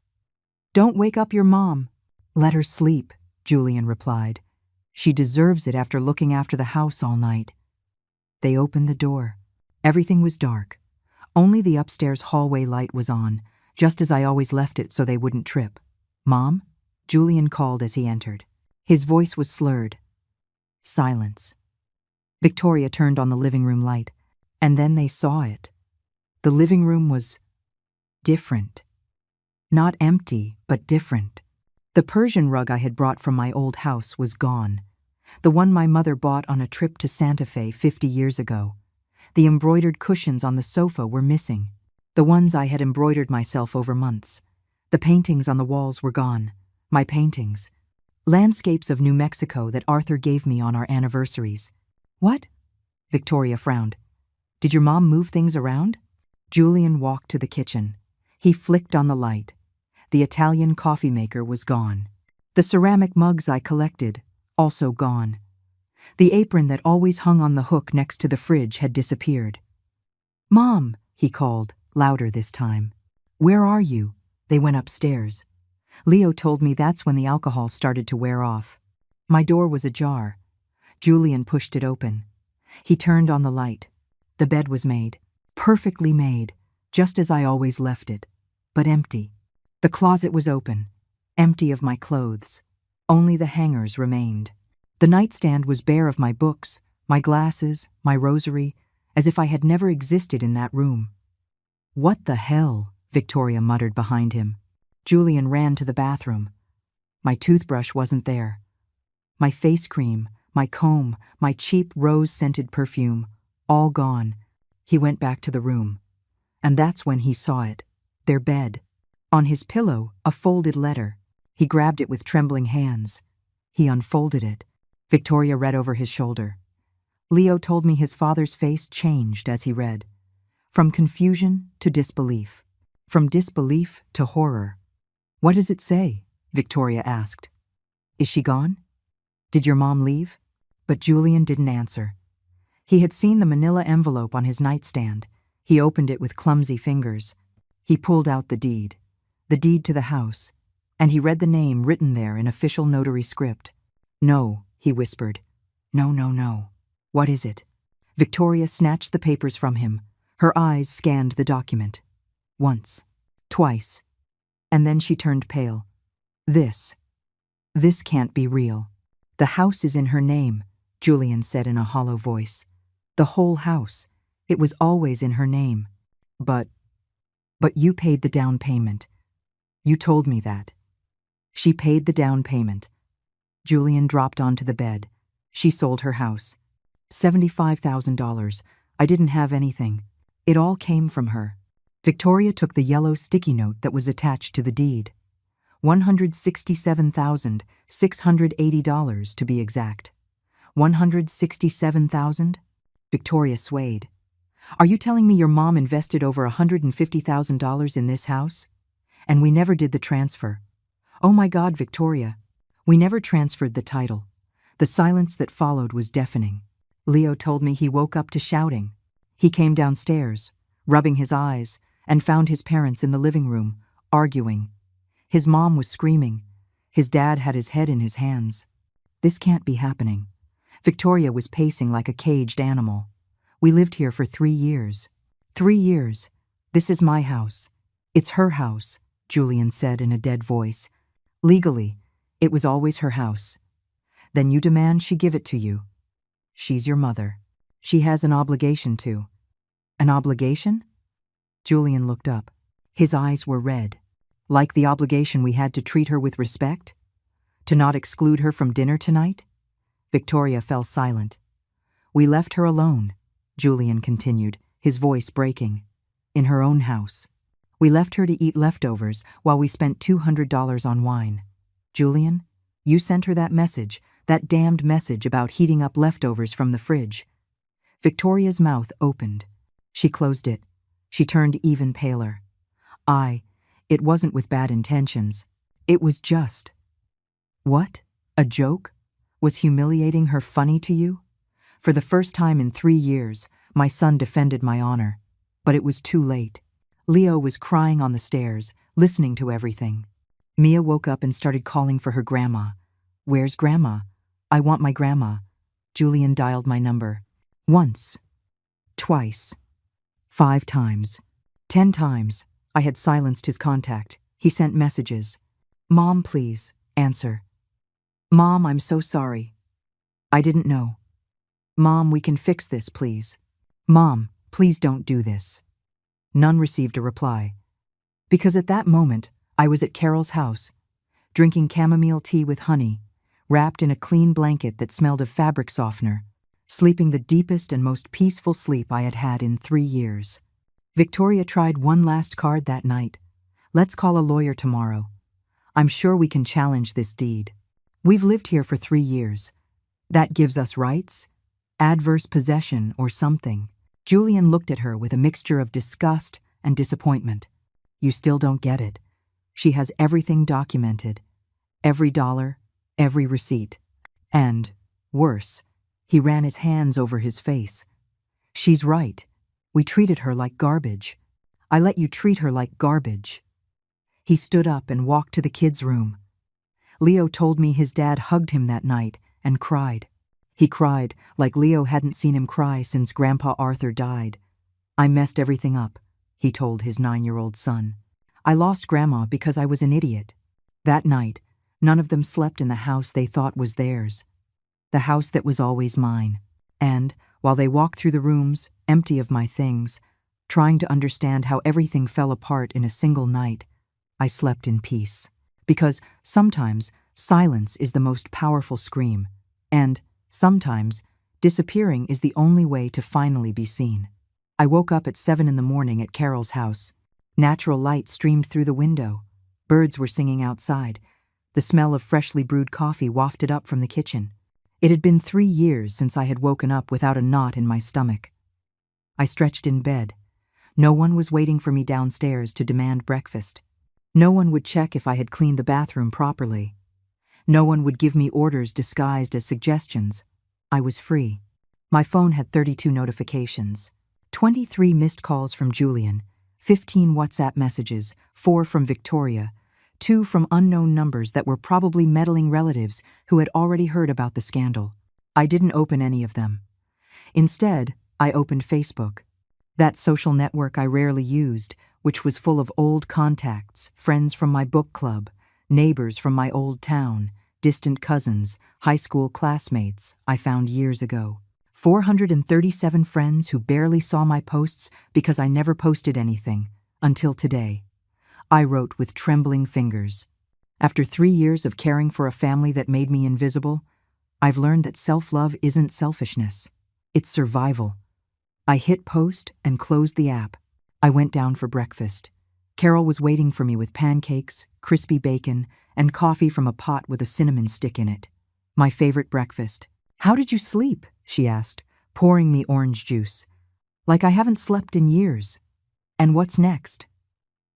"Don't wake up your mom." "Let her sleep," Julian replied. "She deserves it after looking after the house all night." They opened the door. Everything was dark. Only the upstairs hallway light was on, just as I always left it so they wouldn't trip. "Mom?" Julian called as he entered. His voice was slurred. Silence. Victoria turned on the living room light, and then they saw it. The living room was different. Not empty, but different. The Persian rug I had brought from my old house was gone. The one my mother bought on a trip to Santa Fe 50 years ago. The embroidered cushions on the sofa were missing. The ones I had embroidered myself over months. The paintings on the walls were gone. My paintings. Landscapes of New Mexico that Arthur gave me on our anniversaries. "What?" Victoria frowned. "Did your mom move things around?" Julian walked to the kitchen. He flicked on the light. The Italian coffee maker was gone. The ceramic mugs I collected, also gone. The apron that always hung on the hook next to the fridge had disappeared. "Mom," he called, louder this time. "Where are you?" They went upstairs. Leo told me that's when the alcohol started to wear off. My door was ajar. Julian pushed it open. He turned on the light. The bed was made. Perfectly made. just as I always left it, but empty. The closet was open, empty of my clothes. Only the hangers remained. The nightstand was bare of my books, my glasses, my rosary, as if I had never existed in that room. "What the hell?" Victoria muttered behind him. Julian ran to the bathroom. My toothbrush wasn't there. My face cream, my comb, my cheap rose-scented perfume, all gone. He went back to the room. And that's when he saw it. Their bed. On his pillow, a folded letter. He grabbed it with trembling hands. He unfolded it. Victoria read over his shoulder. Leo told me his father's face changed as he read. From confusion to disbelief. From disbelief to horror. "What does it say?" Victoria asked. "Is she gone? Did your mom leave?" But Julian didn't answer. He had seen the manila envelope on his nightstand. He opened it with clumsy fingers. He pulled out the deed to the house, and he read the name written there in official notary script. "No," he whispered. "No, no, no. What is it?" Victoria snatched the papers from him. Her eyes scanned the document. Once. Twice. And then she turned pale. This can't be real. "The house is in her name," Julian said in a hollow voice. "The whole house. It was always in her name. But you paid the down payment. You told me that." "She paid the down payment." Julian dropped onto the bed. "She sold her house. $75,000. I didn't have anything. It all came from her." Victoria took the yellow sticky note that was attached to the deed. $167,680 to be exact. 167,000? Victoria swayed. "Are you telling me your mom invested over $150,000 in this house? And we never did the transfer?" "Oh my God, Victoria. We never transferred the title." The silence that followed was deafening. Leo told me he woke up to shouting. He came downstairs, rubbing his eyes, and found his parents in the living room, arguing. His mom was screaming. His dad had his head in his hands. This can't be happening. Victoria was pacing like a caged animal. "We lived here for 3 years. 3 years. This is my house. It's her house," Julian said in a dead voice. "Legally, it was always her house. Then you demand she give it to you. She's your mother. She has an obligation to." "An obligation?" Julian looked up. His eyes were red. "Like the obligation we had to treat her with respect? To not exclude her from dinner tonight?" Victoria fell silent. "We left her alone," Julian continued, his voice breaking. "In her own house. We left her to eat leftovers while we spent $200 on wine. Julian, you sent her that message, that damned message about heating up leftovers from the fridge." Victoria's mouth opened. She closed it. She turned even paler. It wasn't with bad intentions. It was just." "What? A joke? Was humiliating her funny to you?" "For the first time in 3 years, my son defended my honor. But it was too late." Leo was crying on the stairs, listening to everything. Mia woke up and started calling for her grandma. "Where's Grandma? I want my grandma." Julian dialed my number. Once. Twice. 5 times. 10 times. I had silenced his contact. He sent messages. "Mom, please, answer. Mom, I'm so sorry. I didn't know. Mom, we can fix this, please. Mom, please don't do this." None received a reply. Because at that moment, I was at Carol's house, drinking chamomile tea with honey, wrapped in a clean blanket that smelled of fabric softener, sleeping the deepest and most peaceful sleep I had had in 3 years. Victoria tried one last card that night. "Let's call a lawyer tomorrow. I'm sure we can challenge this deed. We've lived here for 3 years. That gives us rights? Adverse possession or something." Julian looked at her with a mixture of disgust and disappointment. "You still don't get it. She has everything documented. Every dollar, every receipt. And, worse," he ran his hands over his face. "She's right. We treated her like garbage. I let you treat her like garbage." He stood up and walked to the kids' room. Leo told me his dad hugged him that night and cried. He cried like Leo hadn't seen him cry since Grandpa Arthur died. "I messed everything up," he told his 9-year-old son. I lost Grandma because I was an idiot. That night, none of them slept in the house they thought was theirs, the house that was always mine. And, while they walked through the rooms, empty of my things, trying to understand how everything fell apart in a single night, I slept in peace. Because sometimes silence is the most powerful scream, and sometimes disappearing is the only way to finally be seen. I woke up at 7 in the morning at Carol's house. Natural light streamed through the window. Birds were singing outside. The smell of freshly brewed coffee wafted up from the kitchen. It had been 3 years since I had woken up without a knot in my stomach. I stretched in bed. No one was waiting for me downstairs to demand breakfast. No one would check if I had cleaned the bathroom properly. No one would give me orders disguised as suggestions. I was free. My phone had 32 notifications, 23 missed calls from Julian, 15 WhatsApp messages, 4 from Victoria, 2 from unknown numbers that were probably meddling relatives who had already heard about the scandal. I didn't open any of them. Instead, I opened Facebook, that social network I rarely used, which was full of old contacts, friends from my book club, neighbors from my old town, distant cousins, high school classmates I found years ago. 437 friends who barely saw my posts because I never posted anything, until today. I wrote with trembling fingers. After 3 years of caring for a family that made me invisible, I've learned that self-love isn't selfishness. It's survival. I hit post and closed the app. I went down for breakfast. Carol was waiting for me with pancakes, crispy bacon, and coffee from a pot with a cinnamon stick in it. My favorite breakfast. How did you sleep? She asked, pouring me orange juice. Like I haven't slept in years. And what's next?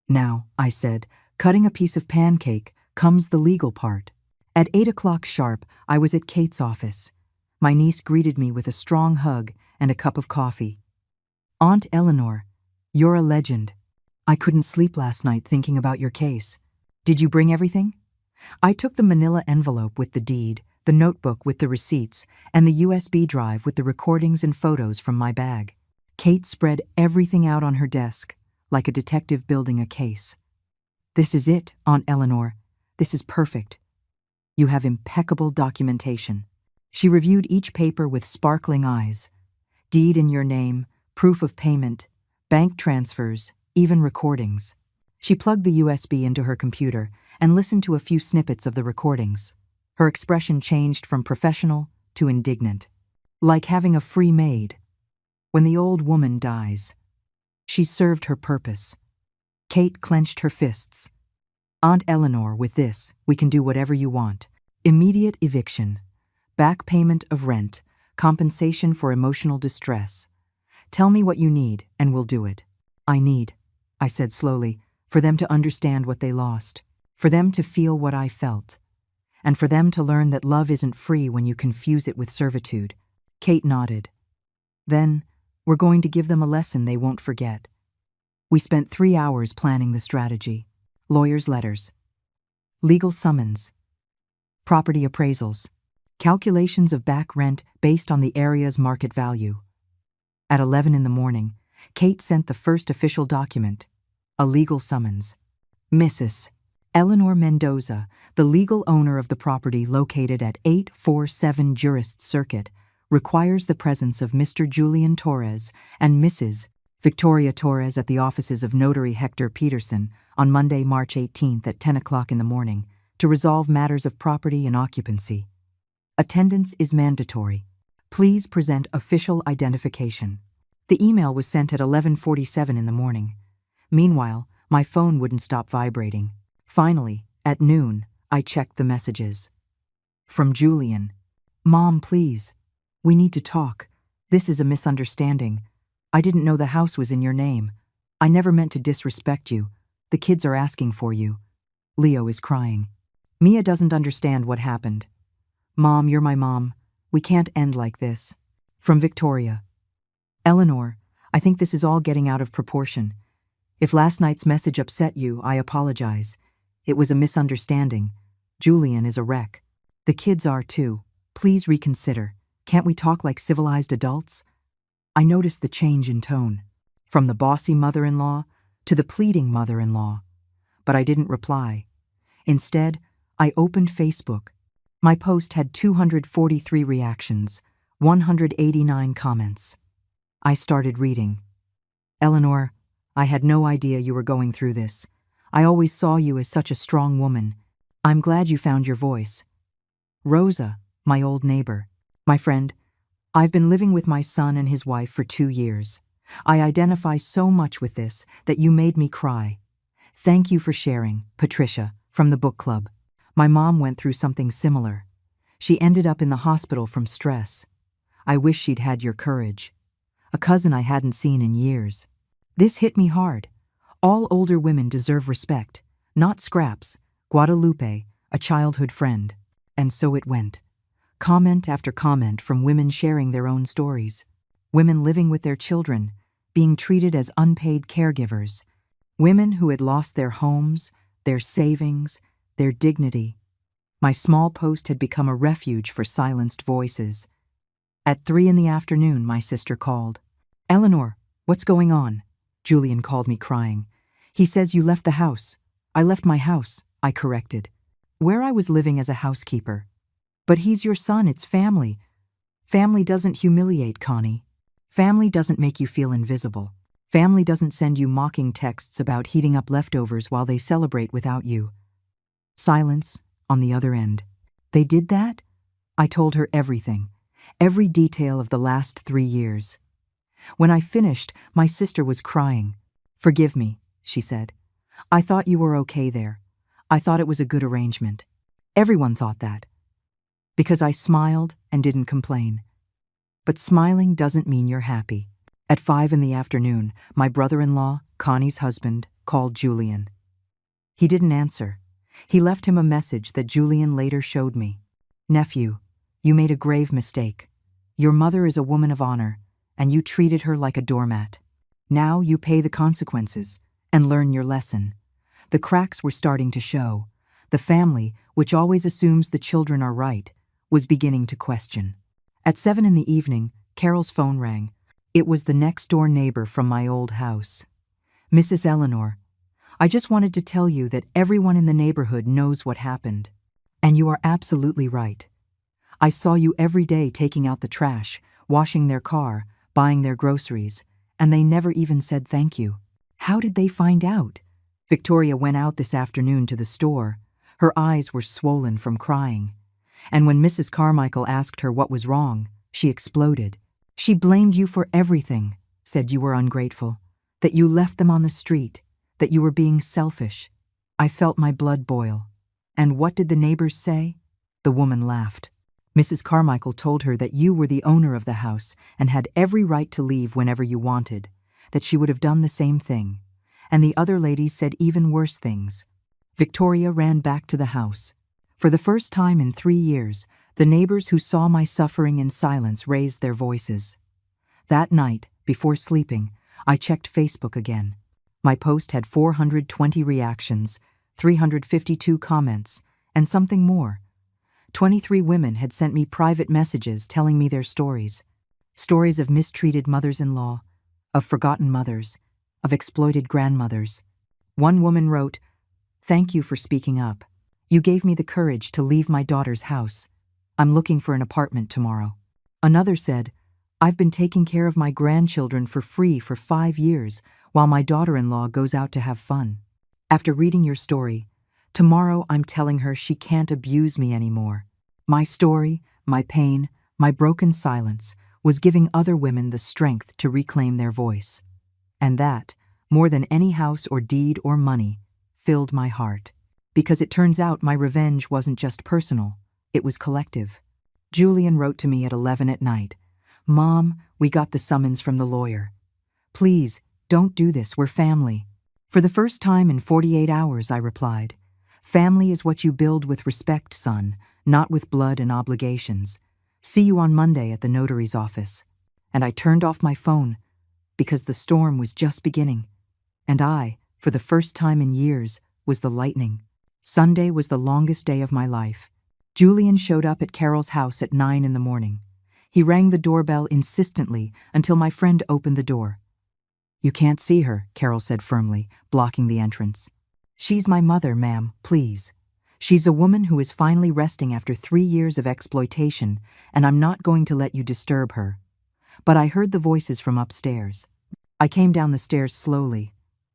Now, I said, cutting a piece of pancake, comes the legal part. At 8 o'clock sharp, I was at Kate's office. My niece greeted me with a strong hug and a cup of coffee. Aunt Eleanor, you're a legend. I couldn't sleep last night thinking about your case. Did you bring everything? I took the manila envelope with the deed, the notebook with the receipts, and the USB drive with the recordings and photos from my bag. Kate spread everything out on her desk, like a detective building a case. This is it, Aunt Eleanor. This is perfect. You have impeccable documentation. She reviewed each paper with sparkling eyes. Deed in your name, proof of payment, bank transfers, even recordings. She plugged the USB into her computer and listened to a few snippets of the recordings. Her expression changed from professional to indignant. Like having a free maid. When the old woman dies, she's served her purpose. Kate clenched her fists. Aunt Eleanor, with this, we can do whatever you want. Immediate eviction, back payment of rent, compensation for emotional distress. Tell me what you need, and we'll do it. I need, I said slowly, for them to understand what they lost, for them to feel what I felt, and for them to learn that love isn't free when you confuse it with servitude. Kate nodded. Then, we're going to give them a lesson they won't forget. We spent 3 hours planning the strategy. Lawyers' letters, legal summons, property appraisals, calculations of back rent based on the area's market value. At 11 in the morning, Kate sent the first official document, a legal summons. Mrs. Eleanor Mendoza, the legal owner of the property located at 847 Jurist Circuit, requires the presence of Mr. Julian Torres and Mrs. Victoria Torres at the offices of Notary Hector Peterson on Monday, March 18th at 10 o'clock in the morning to resolve matters of property and occupancy. Attendance is mandatory. Please present official identification. The email was sent at 11:47 in the morning. Meanwhile, my phone wouldn't stop vibrating. Finally, at noon, I checked the messages. From Julian. Mom, please. We need to talk. This is a misunderstanding. I didn't know the house was in your name. I never meant to disrespect you. The kids are asking for you. Leo is crying. Mia doesn't understand what happened. Mom, you're my mom. We can't end like this. From Victoria. Eleanor, I think this is all getting out of proportion. If last night's message upset you, I apologize. It was a misunderstanding. Julian is a wreck. The kids are too. Please reconsider. Can't we talk like civilized adults? I noticed the change in tone. From the bossy mother-in-law to the pleading mother-in-law. But I didn't reply. Instead, I opened Facebook. My post had 243 reactions, 189 comments. I started reading. Eleanor, I had no idea you were going through this. I always saw you as such a strong woman. I'm glad you found your voice. Rosa, my old neighbor. My friend, I've been living with my son and his wife for 2 years. I identify so much with this that you made me cry. Thank you for sharing, Patricia, from the book club. My mom went through something similar. She ended up in the hospital from stress. I wish she'd had your courage. A cousin I hadn't seen in years. This hit me hard. All older women deserve respect, not scraps. Guadalupe, a childhood friend. And so it went. Comment after comment from women sharing their own stories. Women living with their children, being treated as unpaid caregivers. Women who had lost their homes, their savings, their dignity. My small post had become a refuge for silenced voices. At 3 p.m, my sister called. Eleanor, what's going on? Julian called me crying. He says you left the house. I left my house, I corrected. Where I was living as a housekeeper. But he's your son, it's family. Family doesn't humiliate, Connie. Family doesn't make you feel invisible. Family doesn't send you mocking texts about heating up leftovers while they celebrate without you. Silence on the other end. They did that? I told her everything, every detail of the last 3 years. When I finished, my sister was crying. Forgive me, she said. I thought you were okay there. I thought it was a good arrangement. Everyone thought that. Because I smiled and didn't complain. But smiling doesn't mean you're happy. At 5 p.m, my brother-in-law, Connie's husband, called Julian. He didn't answer. He left him a message that Julian later showed me. Nephew, you made a grave mistake. Your mother is a woman of honor, and you treated her like a doormat. Now you pay the consequences and learn your lesson. The cracks were starting to show. The family, which always assumes the children are right, was beginning to question. At 7 p.m, Carol's phone rang. It was the next-door neighbor from my old house. Mrs. Eleanor, I just wanted to tell you that everyone in the neighborhood knows what happened. And you are absolutely right. I saw you every day taking out the trash, washing their car, buying their groceries, and they never even said thank you. How did they find out? Victoria went out this afternoon to the store. Her eyes were swollen from crying. And when Mrs. Carmichael asked her what was wrong, she exploded. She blamed you for everything, said you were ungrateful, that you left them on the street, that you were being selfish. I felt my blood boil. And what did the neighbors say? The woman laughed. Mrs. Carmichael told her that you were the owner of the house and had every right to leave whenever you wanted, that she would have done the same thing. And the other ladies said even worse things. Victoria ran back to the house. For the first time in 3 years, the neighbors who saw my suffering in silence raised their voices. That night, before sleeping, I checked Facebook again. My post had 420 reactions, 352 comments, and something more. 23 women had sent me private messages telling me their stories. Stories of mistreated mothers-in-law, of forgotten mothers, of exploited grandmothers. One woman wrote, "Thank you for speaking up. You gave me the courage to leave my daughter's house. I'm looking for an apartment tomorrow." Another said, "I've been taking care of my grandchildren for free for 5 years while my daughter-in-law goes out to have fun. After reading your story, tomorrow I'm telling her she can't abuse me anymore." My story, my pain, my broken silence was giving other women the strength to reclaim their voice. And that, more than any house or deed or money, filled my heart. Because it turns out my revenge wasn't just personal, it was collective. Julian wrote to me at 11 at night, "Mom, we got the summons from the lawyer. Please, don't do this, we're family." For the first time in 48 hours, I replied, "Family is what you build with respect, son, not with blood and obligations. See you on Monday at the notary's office." And I turned off my phone because the storm was just beginning. And I, for the first time in years, was the lightning. Sunday was the longest day of my life. Julian showed up at Carol's house at 9 a.m. He rang the doorbell insistently until my friend opened the door. You can't see her, Carol said firmly, blocking the entrance. She's my mother, ma'am, please. She's a woman who is finally resting after 3 years of exploitation, and I'm not going to let you disturb her. But I heard the voices from upstairs. I came down the stairs slowly.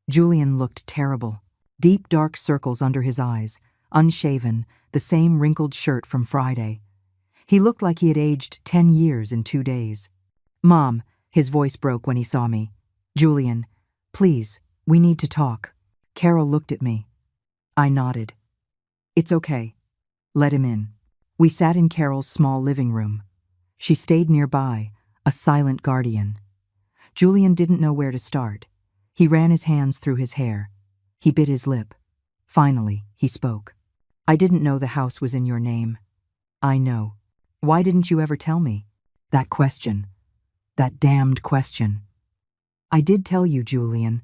Julian looked terrible. Deep dark circles under his eyes, unshaven, the same wrinkled shirt from Friday. He looked like he had aged 10 years in 2 days. Mom, his voice broke when he saw me. Julian, please, we need to talk. Carol looked at me. I nodded. It's okay. Let him in. We sat in Carol's small living room. She stayed nearby, a silent guardian. Julian didn't know where to start. He ran his hands through his hair. He bit his lip. Finally, he spoke. I didn't know the house was in your name. I know. Why didn't you ever tell me? That question. That damned question. I did tell you, Julian.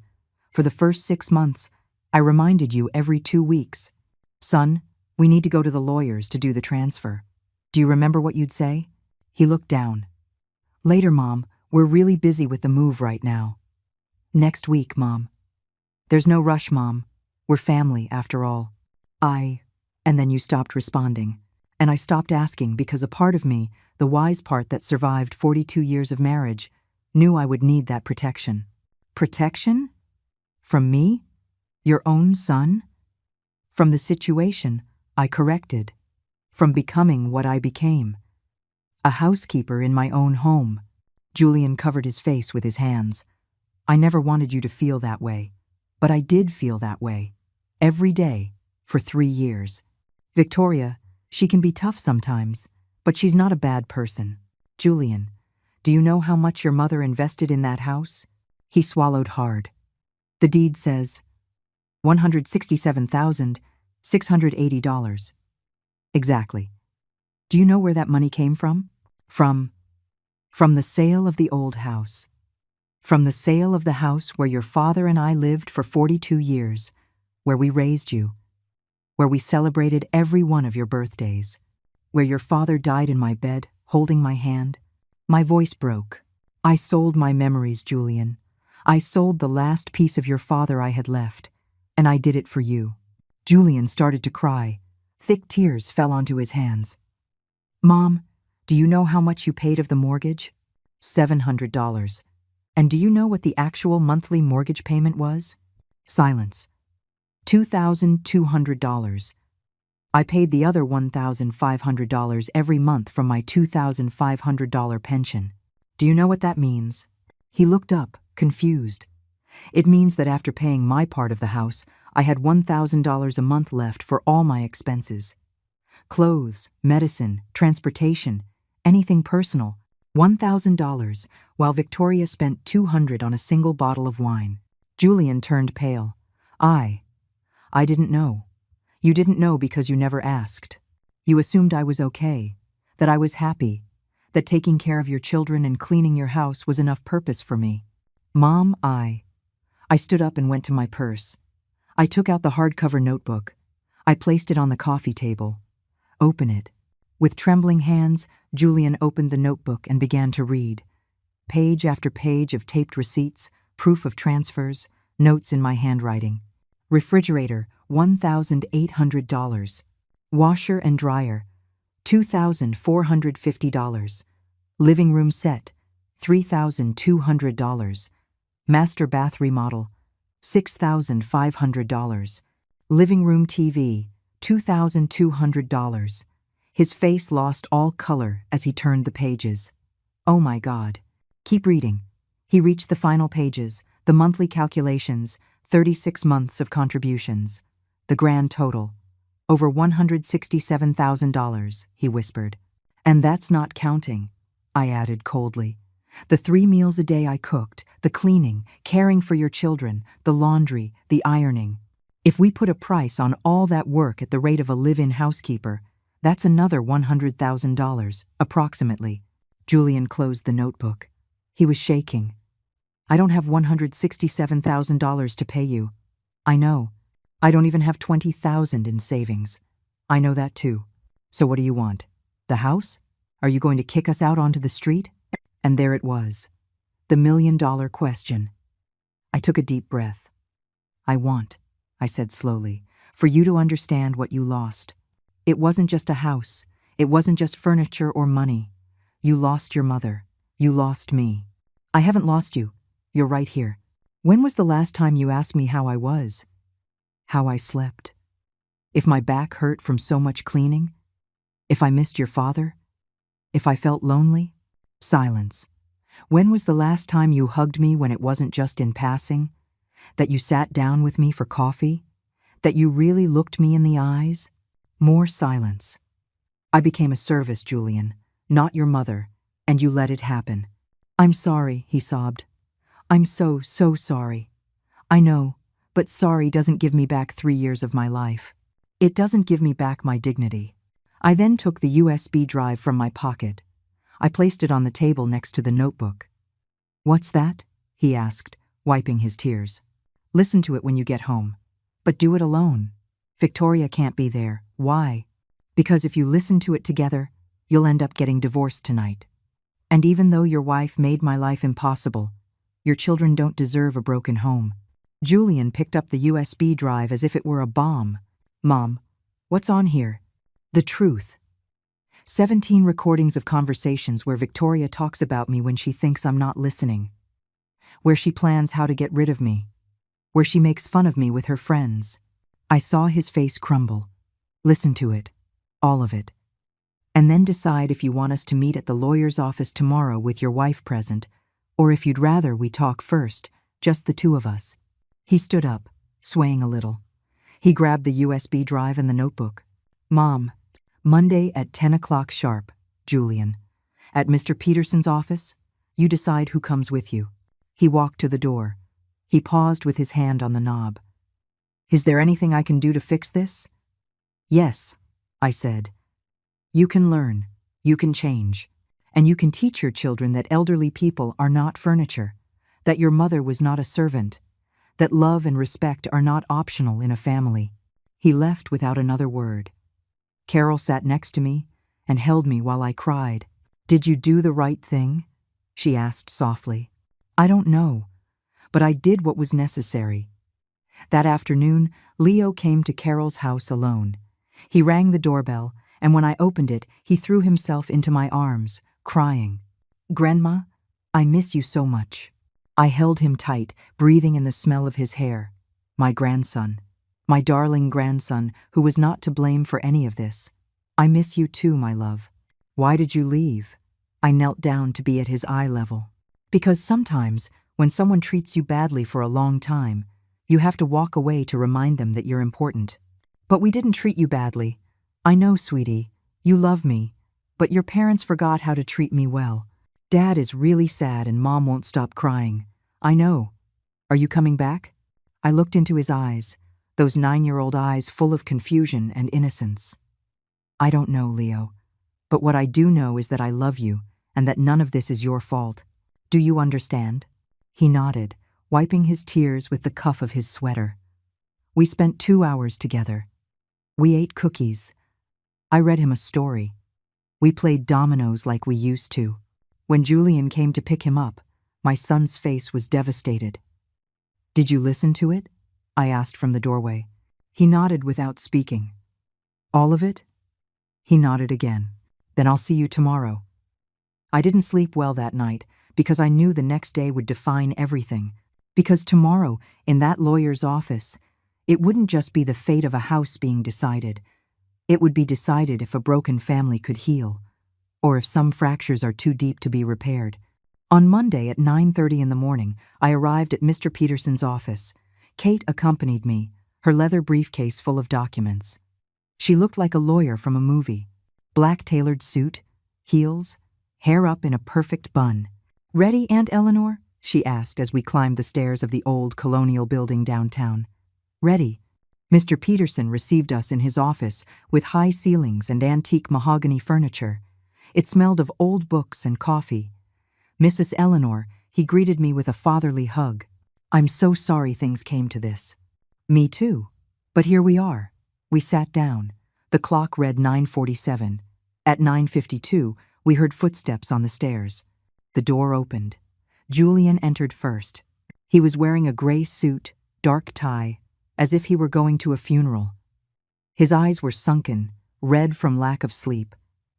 For the first 6 months, I reminded you every 2 weeks. Son, we need to go to the lawyers to do the transfer. Do you remember what you'd say? He looked down. Later, Mom. We're really busy with the move right now. Next week, Mom. There's no rush, Mom. We're family, after all. And then you stopped responding. And I stopped asking because a part of me, the wise part that survived 42 years of marriage, knew I would need that protection. Protection? From me? Your own son? From the situation I corrected. From becoming what I became. A housekeeper in my own home. Julian covered his face with his hands. I never wanted you to feel that way. But I did feel that way. Every day, for 3 years. Victoria, she can be tough sometimes, but she's not a bad person. Julian, do you know how much your mother invested in that house? He swallowed hard. The deed says $167,680. Exactly. Do you know where that money came from? From the sale of the old house. From the sale of the house where your father and I lived for 42 years, where we raised you, where we celebrated every one of your birthdays, where your father died in my bed, holding my hand. My voice broke. I sold my memories, Julian. I sold the last piece of your father I had left, and I did it for you. Julian started to cry. Thick tears fell onto his hands. Mom, do you know how much you paid of the mortgage? $700. And do you know what the actual monthly mortgage payment was? Silence. $2,200. I paid the other $1,500 every month from my $2,500 pension. Do you know what that means? He looked up, confused. It means that after paying my part of the house, I had $1,000 a month left for all my expenses. Clothes, medicine, transportation, anything personal. $1,000, while Victoria spent $200 on a single bottle of wine. Julian turned pale. I didn't know. You didn't know because you never asked. You assumed I was okay, that I was happy, that taking care of your children and cleaning your house was enough purpose for me. Mom, I stood up and went to my purse. I took out the hardcover notebook. I placed it on the coffee table. Open it. With trembling hands, Julian opened the notebook and began to read. Page after page of taped receipts, proof of transfers, notes in my handwriting. Refrigerator, $1,800. Washer and dryer, $2,450. Living room set, $3,200. Master bath remodel, $6,500. Living room TV, $2,200. His face lost all color as he turned the pages. Oh my God. Keep reading. He reached the final pages, the monthly calculations, 36 months of contributions. The grand total. Over $167,000, he whispered. And that's not counting, I added coldly. The 3 meals a day I cooked, the cleaning, caring for your children, the laundry, the ironing. If we put a price on all that work at the rate of a live-in housekeeper, that's another $100,000, approximately. Julian closed the notebook. He was shaking. I don't have $167,000 to pay you. I know. I don't even have $20,000 in savings. I know that too. So what do you want? The house? Are you going to kick us out onto the street? And there it was. The $1,000,000 question. I took a deep breath. I want, I said slowly, for you to understand what you lost. It wasn't just a house. It wasn't just furniture or money. You lost your mother. You lost me. I haven't lost you. You're right here. When was the last time you asked me how I was? How I slept? If my back hurt from so much cleaning? If I missed your father? If I felt lonely? Silence. When was the last time you hugged me when it wasn't just in passing? That you sat down with me for coffee? That you really looked me in the eyes? More silence. I became a service, Julian, not your mother, and you let it happen. I'm sorry, he sobbed. I'm so sorry. I know, but sorry doesn't give me back 3 years of my life. It doesn't give me back my dignity. I then took the USB drive from my pocket. I placed it on the table next to the notebook. What's that? He asked, wiping his tears. Listen to it when you get home. But do it alone. Victoria can't be there. Why? Because if you listen to it together, you'll end up getting divorced tonight. And even though your wife made my life impossible, your children don't deserve a broken home. Julian picked up the USB drive as if it were a bomb. Mom, what's on here? The truth. 17 recordings of conversations where Victoria talks about me when she thinks I'm not listening. Where she plans how to get rid of me. Where she makes fun of me with her friends. I saw his face crumble. Listen to it. All of it. And then decide if you want us to meet at the lawyer's office tomorrow with your wife present, or if you'd rather we talk first, just the two of us. He stood up, swaying a little. He grabbed the USB drive and the notebook. Mom, Monday at 10 o'clock sharp, Julian. At Mr. Peterson's office, you decide who comes with you. He walked to the door. He paused with his hand on the knob. Is there anything I can do to fix this? Yes, I said. You can learn, you can change, and you can teach your children that elderly people are not furniture, that your mother was not a servant, that love and respect are not optional in a family. He left without another word. Carol sat next to me and held me while I cried. Did you do the right thing? She asked softly. I don't know, but I did what was necessary. That afternoon, Leo came to Carol's house alone. He rang the doorbell, and when I opened it, he threw himself into my arms, crying. Grandma, I miss you so much. I held him tight, breathing in the smell of his hair. My grandson. My darling grandson, who was not to blame for any of this. I miss you too, my love. Why did you leave? I knelt down to be at his eye level. Because sometimes, when someone treats you badly for a long time, you have to walk away to remind them that you're important. But we didn't treat you badly. I know, sweetie, you love me, but your parents forgot how to treat me well. Dad is really sad and Mom won't stop crying. I know. Are you coming back? I looked into his eyes, those 9-year-old eyes full of confusion and innocence. I don't know, Leo, but what I do know is that I love you and that none of this is your fault. Do you understand? He nodded, wiping his tears with the cuff of his sweater. We spent 2 hours together. We ate cookies. I read him a story. We played dominoes like we used to. When Julian came to pick him up, my son's face was devastated. Did you listen to it? I asked from the doorway. He nodded without speaking. All of it? He nodded again. Then I'll see you tomorrow. I didn't sleep well that night because I knew the next day would define everything. Because tomorrow, in that lawyer's office, it wouldn't just be the fate of a house being decided. It would be decided if a broken family could heal, or if some fractures are too deep to be repaired. On Monday at 9:30 in the morning, I arrived at Mr. Peterson's office. Kate accompanied me, her leather briefcase full of documents. She looked like a lawyer from a movie. Black tailored suit, heels, hair up in a perfect bun. Ready, Aunt Eleanor? She asked as we climbed the stairs of the old colonial building downtown. Ready. Mr. Peterson received us in his office with high ceilings and antique mahogany furniture. It smelled of old books and coffee. Mrs. Eleanor, he greeted me with a fatherly hug. I'm so sorry things came to this. Me too. But here we are. We sat down. The clock read 9:47. At 9:52, we heard footsteps on the stairs. The door opened. Julian entered first. He was wearing a gray suit, dark tie, as if he were going to a funeral. His eyes were sunken, red from lack of sleep,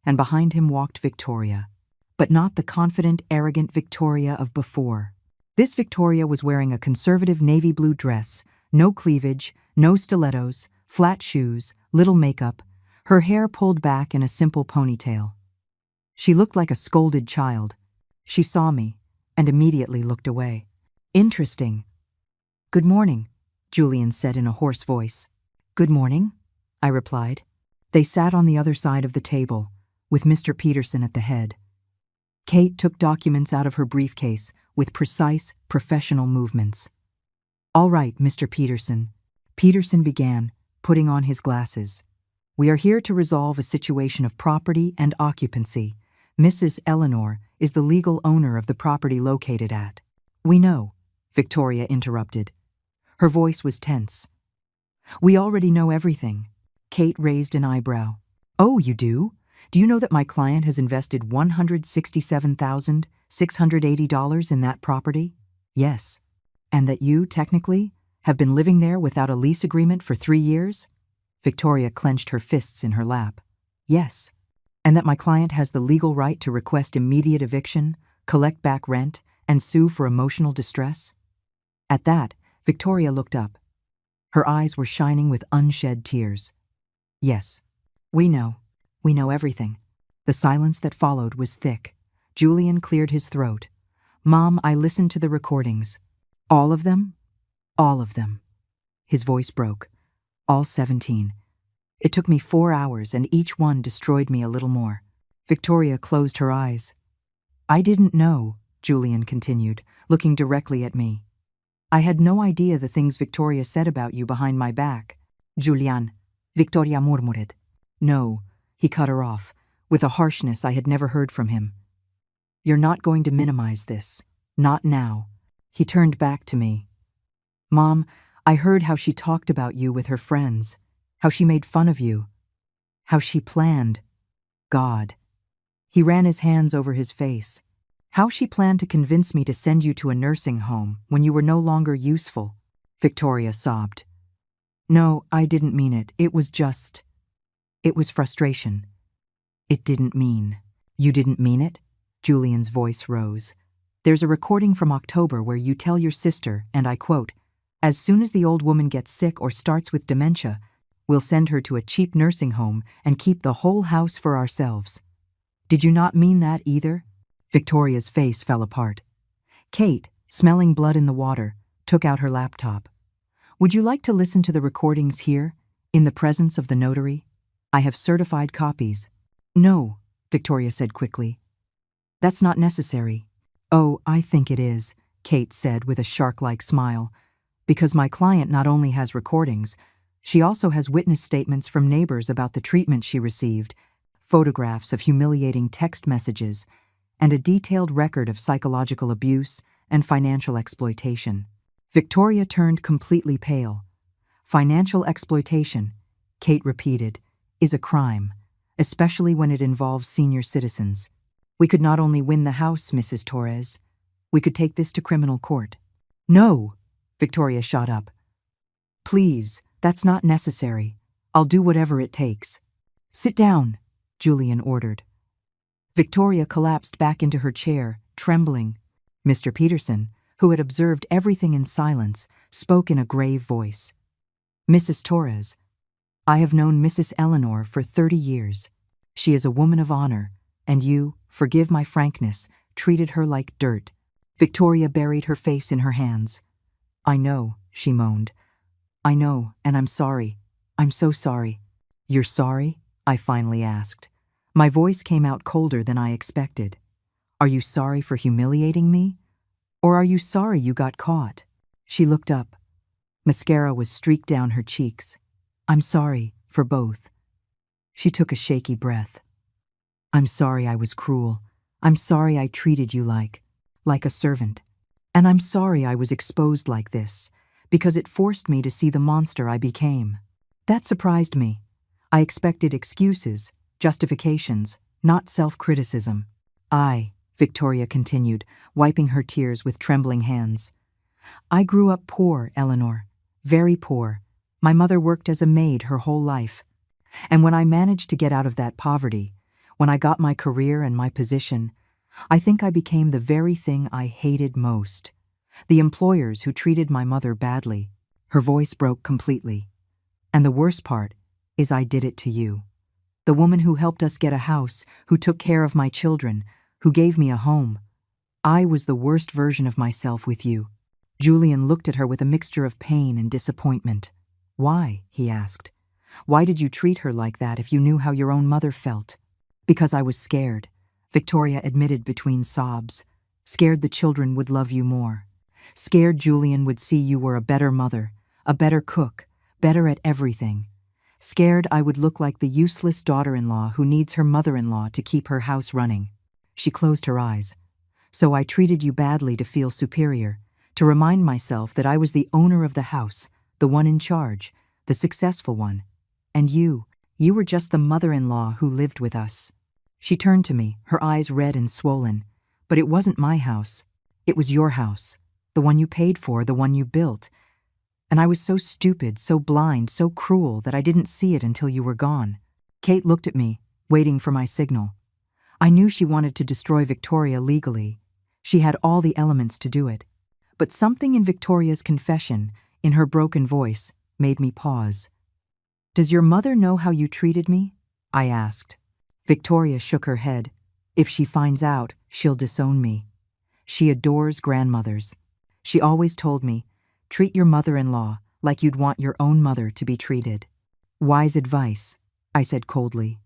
and behind him walked Victoria. But not the confident, arrogant Victoria of before. This Victoria was wearing a conservative navy blue dress, no cleavage, no stilettos, flat shoes, little makeup, her hair pulled back in a simple ponytail. She looked like a scolded child. She saw me, and immediately looked away. Interesting. "Good morning," Julian said in a hoarse voice. "Good morning," I replied. They sat on the other side of the table, with Mr. Peterson at the head. Kate took documents out of her briefcase with precise, professional movements. "All right, Mr. Peterson," Peterson began, putting on his glasses. "We are here to resolve a situation of property and occupancy. Mrs. Eleanor is the legal owner of the property located at—" "We know," Victoria interrupted. Her voice was tense. "We already know everything." Kate raised an eyebrow. "Oh, you do? Do you know that my client has invested $167,680 in that property?" "Yes." "And that you, technically, have been living there without a lease agreement for 3 years?" Victoria clenched her fists in her lap. "Yes." "And that my client has the legal right to request immediate eviction, collect back rent, and sue for emotional distress?" At that, Victoria looked up. Her eyes were shining with unshed tears. "Yes, we know. We know everything." The silence that followed was thick. Julian cleared his throat. "Mom, I listened to the recordings." "All of them?" "All of them." His voice broke. "All 17. It took me 4 hours, and each one destroyed me a little more." Victoria closed her eyes. "I didn't know," Julian continued, looking directly at me. "I had no idea the things Victoria said about you behind my back." "Julian," Victoria murmured. "No," he cut her off, with a harshness I had never heard from him. "You're not going to minimize this. Not now." He turned back to me. "Mom, I heard how she talked about you with her friends, how she made fun of you, how she planned. God." He ran his hands over his face. "How she planned to convince me to send you to a nursing home when you were no longer useful." Victoria sobbed. "No, I didn't mean it. It was frustration." "It didn't mean." "You didn't mean it?" Julian's voice rose. "There's a recording from October where you tell your sister, and I quote, 'As soon as the old woman gets sick or starts with dementia, we'll send her to a cheap nursing home and keep the whole house for ourselves.' Did you not mean that either?" Victoria's face fell apart. Kate, smelling blood in the water, took out her laptop. "Would you like to listen to the recordings here, in the presence of the notary? I have certified copies." "No," Victoria said quickly. "That's not necessary." "Oh, I think it is," Kate said with a shark-like smile, "because my client not only has recordings, she also has witness statements from neighbors about the treatment she received, photographs of humiliating text messages, and a detailed record of psychological abuse and financial exploitation." Victoria turned completely pale. "Financial exploitation," Kate repeated, "is a crime, especially when it involves senior citizens. We could not only win the house, Mrs. Torres, we could take this to criminal court." "No!" Victoria shot up. "Please, that's not necessary. I'll do whatever it takes." "Sit down," Julian ordered. Victoria collapsed back into her chair, trembling. Mr. Peterson, who had observed everything in silence, spoke in a grave voice. "Mrs. Torres, I have known Mrs. Eleanor for 30 years. She is a woman of honor, and you, forgive my frankness, treated her like dirt." Victoria buried her face in her hands. "I know," she moaned. "I know, and I'm sorry. I'm so sorry." "You're sorry?" I finally asked. My voice came out colder than I expected. "Are you sorry for humiliating me? Or are you sorry you got caught?" She looked up. Mascara was streaked down her cheeks. "I'm sorry for both." She took a shaky breath. "I'm sorry I was cruel. I'm sorry I treated you like a servant. And I'm sorry I was exposed like this, because it forced me to see the monster I became." That surprised me. I expected excuses, justifications, not self-criticism. "I," Victoria continued, wiping her tears with trembling hands, I grew up poor, Eleanor. Very poor. My mother worked as a maid her whole life. And when I managed to get out of that poverty, when I got my career and my position, I think I became the very thing I hated most. The employers who treated my mother badly. Her voice broke completely. And the worst part is I did it to you. The woman who helped us get a house, who took care of my children, who gave me a home. I was the worst version of myself with you. Julian looked at her with a mixture of pain and disappointment. Why? He asked. Why did you treat her like that if you knew how your own mother felt? Because I was scared, Victoria admitted between sobs. Scared the children would love you more. Scared Julian would see you were a better mother, a better cook, better at everything. Scared I would look like the useless daughter-in-law who needs her mother-in-law to keep her house running. She closed her eyes. So I treated you badly to feel superior, to remind myself that I was the owner of the house, the one in charge, the successful one. And you were just the mother-in-law who lived with us. She turned to me, her eyes red and swollen. But it wasn't my house. It was your house, the one you paid for, the one you built. And I was so stupid, so blind, so cruel that I didn't see it until you were gone. Kate looked at me, waiting for my signal. I knew she wanted to destroy Victoria legally. She had all the elements to do it. But something in Victoria's confession, in her broken voice, made me pause. Does your mother know how you treated me? I asked. Victoria shook her head. If she finds out, she'll disown me. She adores grandmothers. She always told me, treat your mother-in-law like you'd want your own mother to be treated. Wise advice, I said coldly.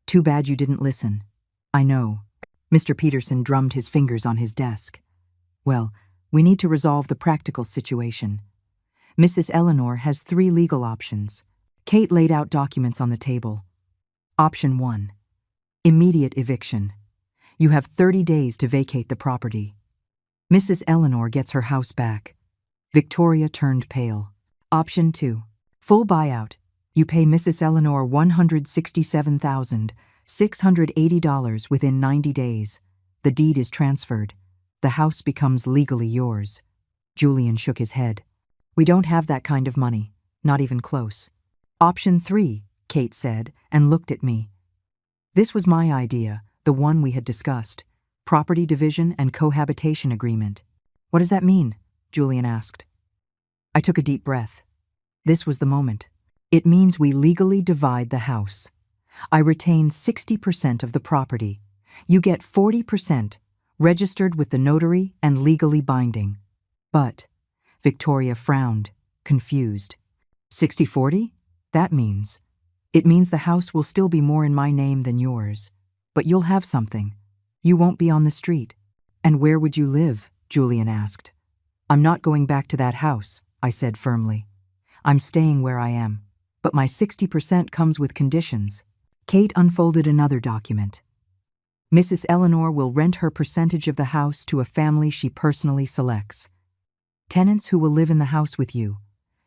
Too bad you didn't listen. I know. Mr. Peterson drummed his fingers on his desk. Well, we need to resolve the practical situation. Mrs. Eleanor has 3 legal options. Kate laid out documents on the table. Option 1. Immediate eviction. You have 30 days to vacate the property. Mrs. Eleanor gets her house back. Victoria turned pale. Option 2. Full buyout. You pay Mrs. Eleanor $167,680 within 90 days. The deed is transferred. The house becomes legally yours. Julian shook his head. We don't have that kind of money, not even close. Option 3, Kate said, and looked at me. This was my idea, the one we had discussed. Property division and cohabitation agreement. What does that mean? Julian asked. I took a deep breath. This was the moment. It means we legally divide the house. I retain 60% of the property. You get 40%, registered with the notary and legally binding. But, Victoria frowned, confused. 60-40? It means the house will still be more in my name than yours. But you'll have something. You won't be on the street. And where would you live? Julian asked. I'm not going back to that house, I said firmly. I'm staying where I am. But my 60% comes with conditions. Kate unfolded another document. Mrs. Eleanor will rent her percentage of the house to a family she personally selects. Tenants who will live in the house with you.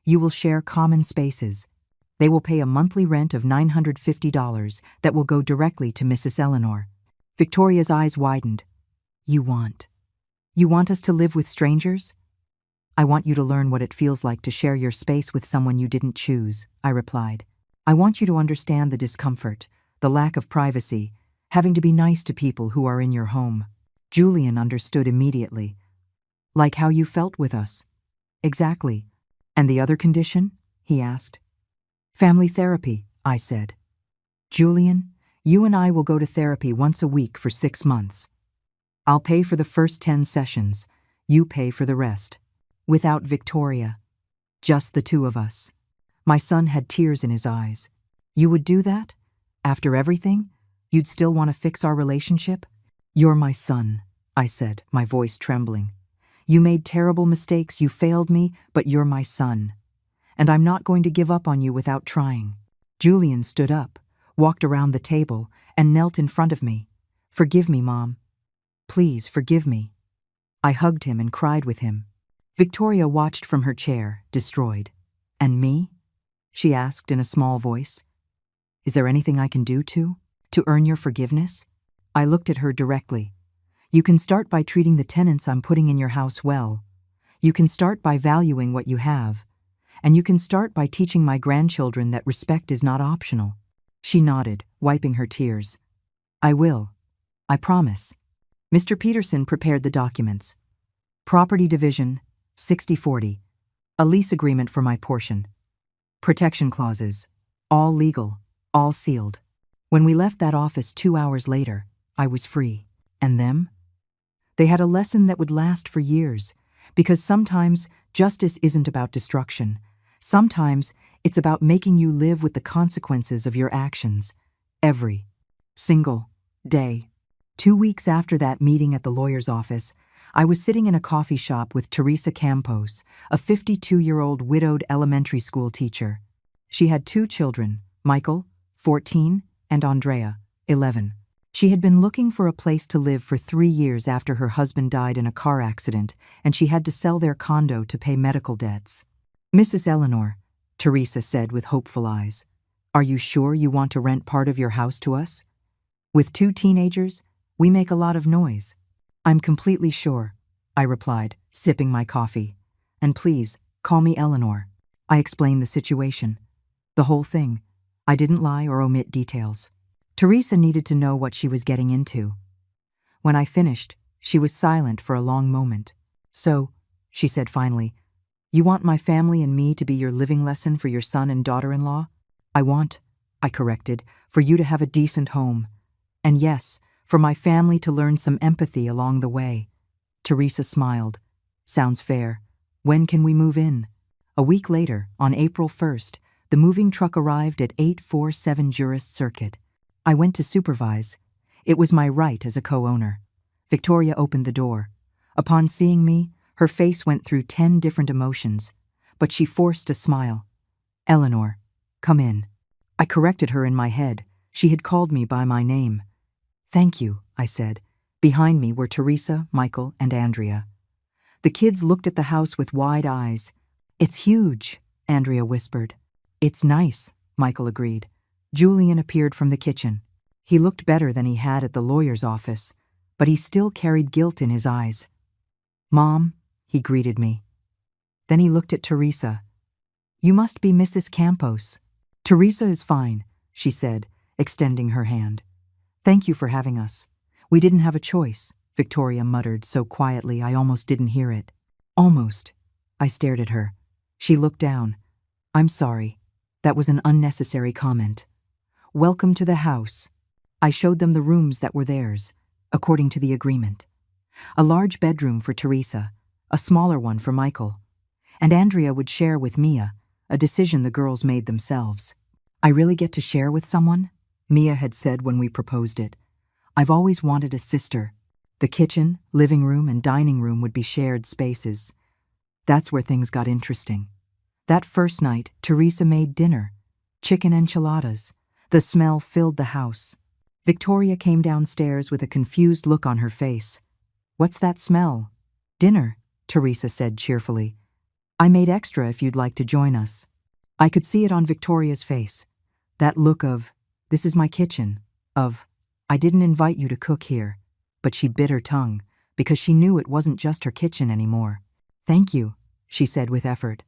You will share common spaces. They will pay a monthly rent of $950 that will go directly to Mrs. Eleanor. Victoria's eyes widened. You want us to live with strangers? I want you to learn what it feels like to share your space with someone you didn't choose, I replied. I want you to understand the discomfort, the lack of privacy, having to be nice to people who are in your home. Julian understood immediately. Like how you felt with us. Exactly. And the other condition? He asked. Family therapy, I said. Julian, you and I will go to therapy once a week for 6 months. I'll pay for the first 10 sessions. You pay for the rest. Without Victoria. Just the 2 of us. My son had tears in his eyes. You would do that? After everything? You'd still want to fix our relationship? You're my son, I said, my voice trembling. You made terrible mistakes, you failed me, but you're my son. And I'm not going to give up on you without trying. Julian stood up, walked around the table, and knelt in front of me. Forgive me, Mom. Please forgive me. I hugged him and cried with him. Victoria watched from her chair, destroyed. And me? She asked in a small voice. Is there anything I can do to earn your forgiveness? I looked at her directly. You can start by treating the tenants I'm putting in your house well. You can start by valuing what you have, and you can start by teaching my grandchildren that respect is not optional." She nodded, wiping her tears. "I will. I promise." Mr. Peterson prepared the documents. Property division, 60/40. A lease agreement for my portion. Protection clauses. All legal, all sealed. When we left that office 2 hours later, I was free. And them? They had a lesson that would last for years, because sometimes justice isn't about destruction. Sometimes it's about making you live with the consequences of your actions, every single day. 2 weeks after that meeting at the lawyer's office, I was sitting in a coffee shop with Teresa Campos, a 52-year-old widowed elementary school teacher. She had 2 children, Michael, 14, and Andrea, 11. She had been looking for a place to live for 3 years after her husband died in a car accident, and she had to sell their condo to pay medical debts. "Mrs. Eleanor," Teresa said with hopeful eyes, "are you sure you want to rent part of your house to us? With 2 teenagers, we make a lot of noise." "I'm completely sure," I replied, sipping my coffee. "And please, call me Eleanor." I explained the situation. The whole thing. I didn't lie or omit details. Teresa needed to know what she was getting into. When I finished, she was silent for a long moment. "So," she said finally, "you want my family and me to be your living lesson for your son and daughter-in-law?" I corrected, "for you to have a decent home. And yes, for my family to learn some empathy along the way." Teresa smiled. "Sounds fair. When can we move in?" A week later, on April 1st, the moving truck arrived at 847 Jurist Circuit. I went to supervise. It was my right as a co-owner. Victoria opened the door. Upon seeing me, her face went through 10 different emotions, but she forced a smile. "Eleanor, come in." I corrected her in my head. She had called me by my name. "Thank you," I said. Behind me were Teresa, Michael, and Andrea. The kids looked at the house with wide eyes. "It's huge," Andrea whispered. "It's nice," Michael agreed. Julian appeared from the kitchen. He looked better than he had at the lawyer's office, but he still carried guilt in his eyes. "Mom," he greeted me. Then he looked at Teresa. "You must be Mrs. Campos." "Teresa is fine," she said, extending her hand. "Thank you for having us. We didn't have a choice," Victoria muttered so quietly I almost didn't hear it. "Almost." I stared at her. She looked down. "I'm sorry. That was an unnecessary comment. Welcome to the house." I showed them the rooms that were theirs, according to the agreement. A large bedroom for Teresa, a smaller one for Michael. And Andrea would share with Mia, a decision the girls made themselves. "I really get to share with someone?" Mia had said when we proposed it. "I've always wanted a sister." The kitchen, living room, and dining room would be shared spaces. That's where things got interesting. That first night, Teresa made dinner. Chicken enchiladas. The smell filled the house. Victoria came downstairs with a confused look on her face. "What's that smell?" "Dinner," Teresa said cheerfully. "I made extra if you'd like to join us." I could see it on Victoria's face. That look of, "This is my kitchen," of, "I didn't invite you to cook here." But she bit her tongue, because she knew it wasn't just her kitchen anymore. "Thank you," she said with effort.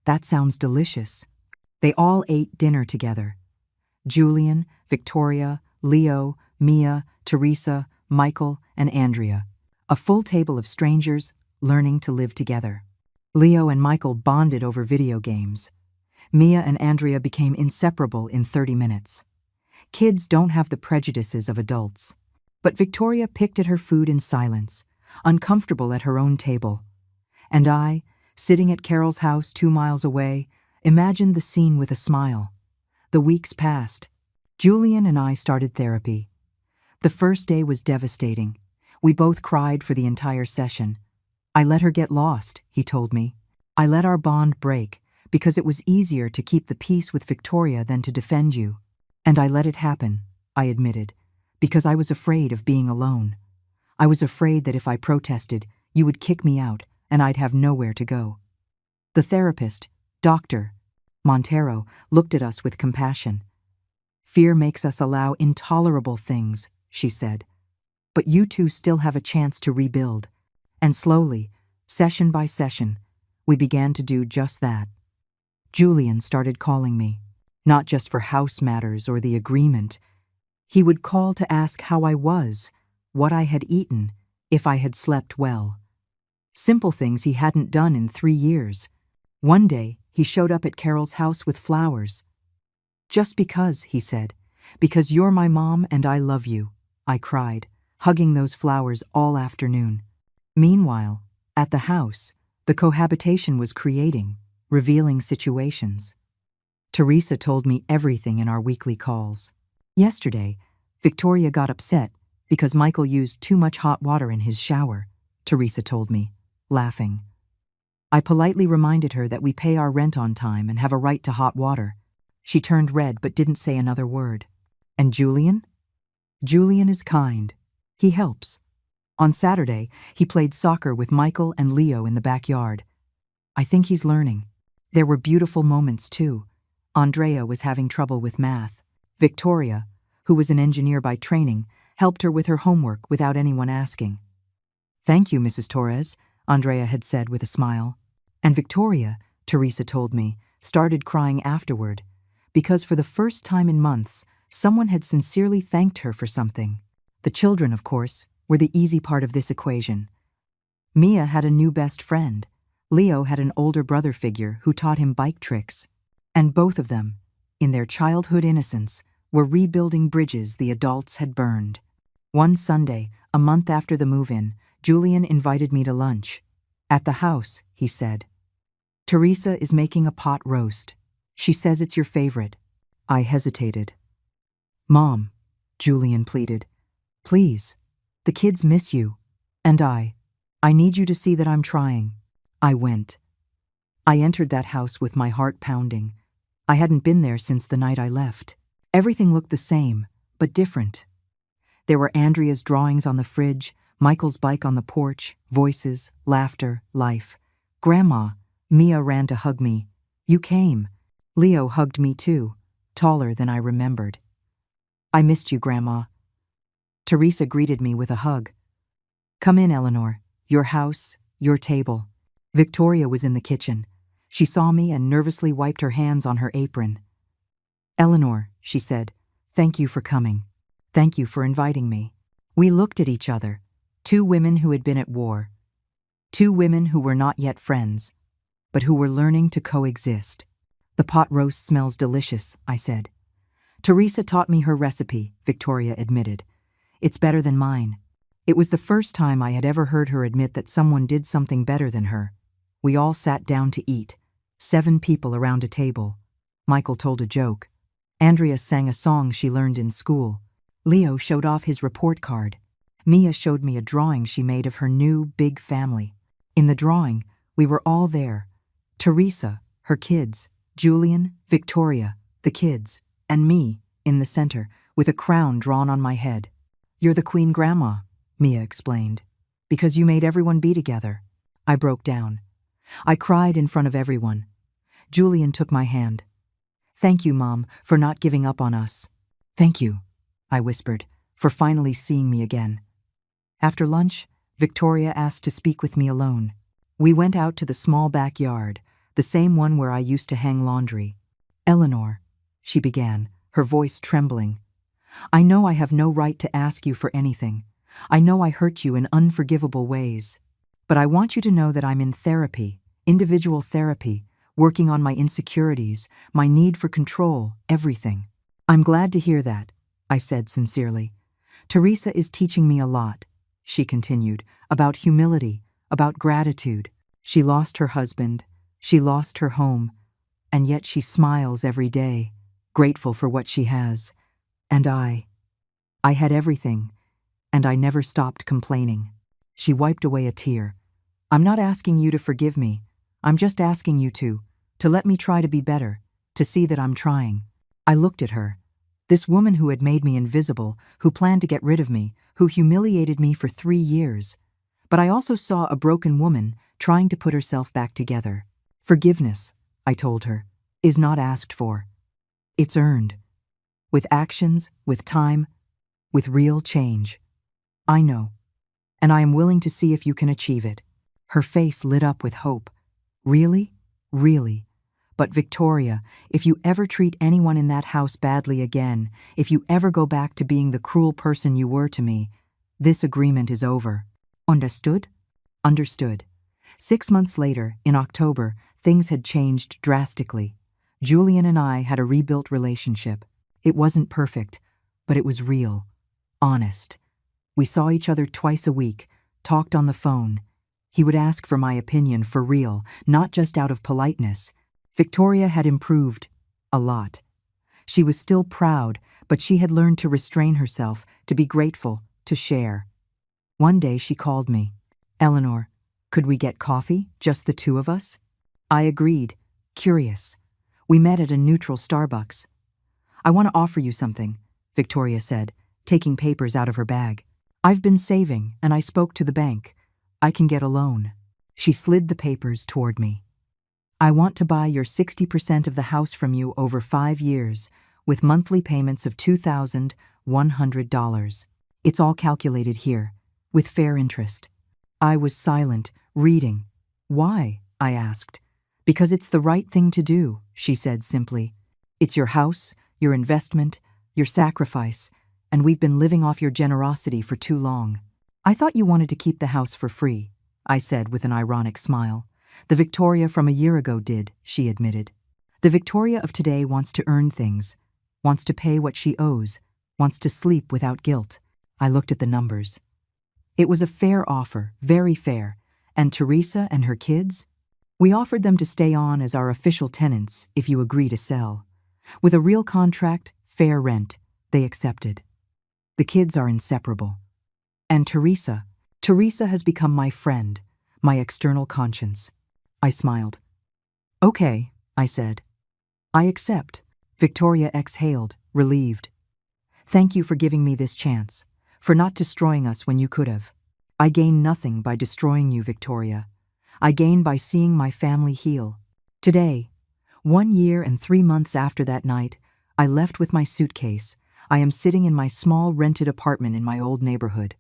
"That sounds delicious." They all ate dinner together. Julian, Victoria, Leo, Mia, Teresa, Michael, and Andrea. A full table of strangers learning to live together. Leo and Michael bonded over video games. Mia and Andrea became inseparable in 30 minutes. Kids don't have the prejudices of adults. But Victoria picked at her food in silence, uncomfortable at her own table. And I, sitting at Carol's house 2 miles away, imagined the scene with a smile. The weeks passed. Julian and I started therapy. The first day was devastating. We both cried for the entire session. "I let her get lost," he told me. "I let our bond break because it was easier to keep the peace with Victoria than to defend you. And I let it happen," I admitted, "because I was afraid of being alone. I was afraid that if I protested, you would kick me out and I'd have nowhere to go." The therapist, Dr. Montero, looked at us with compassion. "Fear makes us allow intolerable things," she said. "But you two still have a chance to rebuild. And slowly, Session by session, we began to do just that. Julian started calling me, not just for house matters or the agreement. He would call to ask how I was, what I had eaten, if I had slept well. Simple things he hadn't done in 3 years. One day, he showed up at Carol's house with flowers. "Just because," he said, "because you're my mom and I love you," I cried, hugging those flowers all afternoon. Meanwhile, at the house, the cohabitation was creating, revealing situations. Teresa told me everything in our weekly calls. Yesterday, Victoria got upset because Michael used too much hot water in his shower, Teresa told me, laughing. I politely reminded her that we pay our rent on time and have a right to hot water. She turned red but didn't say another word. And Julian? Julian is kind. He helps. On Saturday, he played soccer with Michael and Leo in the backyard. I think he's learning. There were beautiful moments, too. Andrea was having trouble with math. Victoria, who was an engineer by training, helped her with her homework without anyone asking. "Thank you, Mrs. Torres," Andrea had said with a smile. And Victoria, Teresa told me, started crying afterward, because for the first time in months, someone had sincerely thanked her for something. The children, of course, were the easy part of this equation. Mia had a new best friend. Leo had an older brother figure who taught him bike tricks. And both of them, in their childhood innocence, were rebuilding bridges the adults had burned. One Sunday, a month after the move-in, Julian invited me to lunch. "At the house," he said. "Teresa is making a pot roast. She says it's your favorite." I hesitated. "Mom," Julian pleaded, "please. The kids miss you. And I need you to see that I'm trying." I went. I entered that house with my heart pounding. I hadn't been there since the night I left. Everything looked the same, but different. There were Andrea's drawings on the fridge, Michael's bike on the porch, voices, laughter, life. "Grandma," Mia ran to hug me. "You came." Leo hugged me too, taller than I remembered. "I missed you, Grandma." Teresa greeted me with a hug. "Come in, Eleanor. Your house, your table." Victoria was in the kitchen. She saw me and nervously wiped her hands on her apron. "Eleanor," she said, "thank you for coming. Thank you for inviting me." We looked at each other, two women who had been at war. Two women who were not yet friends, but who were learning to coexist. "The pot roast smells delicious," I said. "Teresa taught me her recipe," Victoria admitted. "It's better than mine." It was the first time I had ever heard her admit that someone did something better than her. We all sat down to eat, 7 people around a table. Michael told a joke. Andrea sang a song she learned in school. Leo showed off his report card. Mia showed me a drawing she made of her new, big family. In the drawing, we were all there. Teresa, her kids, Julian, Victoria, the kids, and me, in the center, with a crown drawn on my head. "You're the Queen Grandma," Mia explained, "because you made everyone be together." I broke down. I cried in front of everyone. Julian took my hand. "Thank you, Mom, for not giving up on us." "Thank you," I whispered, "for finally seeing me again." After lunch, Victoria asked to speak with me alone. We went out to the small backyard, the same one where I used to hang laundry. "Eleanor," she began, her voice trembling, "I know I have no right to ask you for anything. I know I hurt you in unforgivable ways. But I want you to know that I'm in therapy, individual therapy, working on my insecurities, my need for control, everything." "I'm glad to hear that," I said sincerely. "Teresa is teaching me a lot," she continued, "about humility, about gratitude. She lost her husband, she lost her home, and yet she smiles every day, grateful for what she has. And I had everything, and I never stopped complaining." She wiped away a tear. "I'm not asking you to forgive me. I'm just asking you to let me try to be better, to see that I'm trying." I looked at her. This woman who had made me invisible, who planned to get rid of me, who humiliated me for 3 years. But I also saw a broken woman trying to put herself back together. "Forgiveness," I told her, "is not asked for. It's earned. With actions, with time, with real change. I know. And I am willing to see if you can achieve it." Her face lit up with hope. Really? Really? But Victoria, if you ever treat anyone in that house badly again, if you ever go back to being the cruel person you were to me, this agreement is over. Understood? Understood. 6 months later, in October, things had changed drastically. Julian and I had a rebuilt relationship. It wasn't perfect, but it was real, honest. We saw each other twice a week, talked on the phone. He would ask for my opinion for real, not just out of politeness. Victoria had improved a lot. She was still proud, but she had learned to restrain herself, to be grateful, to share. One day she called me. "Eleanor, could we get coffee, just the two of us?" I agreed, curious. We met at a neutral Starbucks. "I want to offer you something," Victoria said, taking papers out of her bag. "I've been saving, and I spoke to the bank. I can get a loan." She slid the papers toward me. "I want to buy your 60% of the house from you over 5 years, with monthly payments of $2,100. It's all calculated here, with fair interest." I was silent, reading. "Why?" I asked. "Because it's the right thing to do," she said simply. "It's your house, your investment, your sacrifice, and we've been living off your generosity for too long." "I thought you wanted to keep the house for free," I said with an ironic smile. "The Victoria from a year ago did," she admitted. "The Victoria of today wants to earn things, wants to pay what she owes, wants to sleep without guilt." I looked at the numbers. It was a fair offer, very fair. And Teresa and her kids? We offered them to stay on as our official tenants if you agree to sell. With a real contract, fair rent, they accepted. The kids are inseparable. And Teresa has become my friend, my external conscience. I smiled. "Okay," I said. "I accept." Victoria exhaled, relieved. "Thank you for giving me this chance, for not destroying us when you could have. I gain nothing by destroying you, Victoria. I gain by seeing my family heal. Today, 1 year and 3 months after that night, I left with my suitcase. I am sitting in my small rented apartment in my old neighborhood.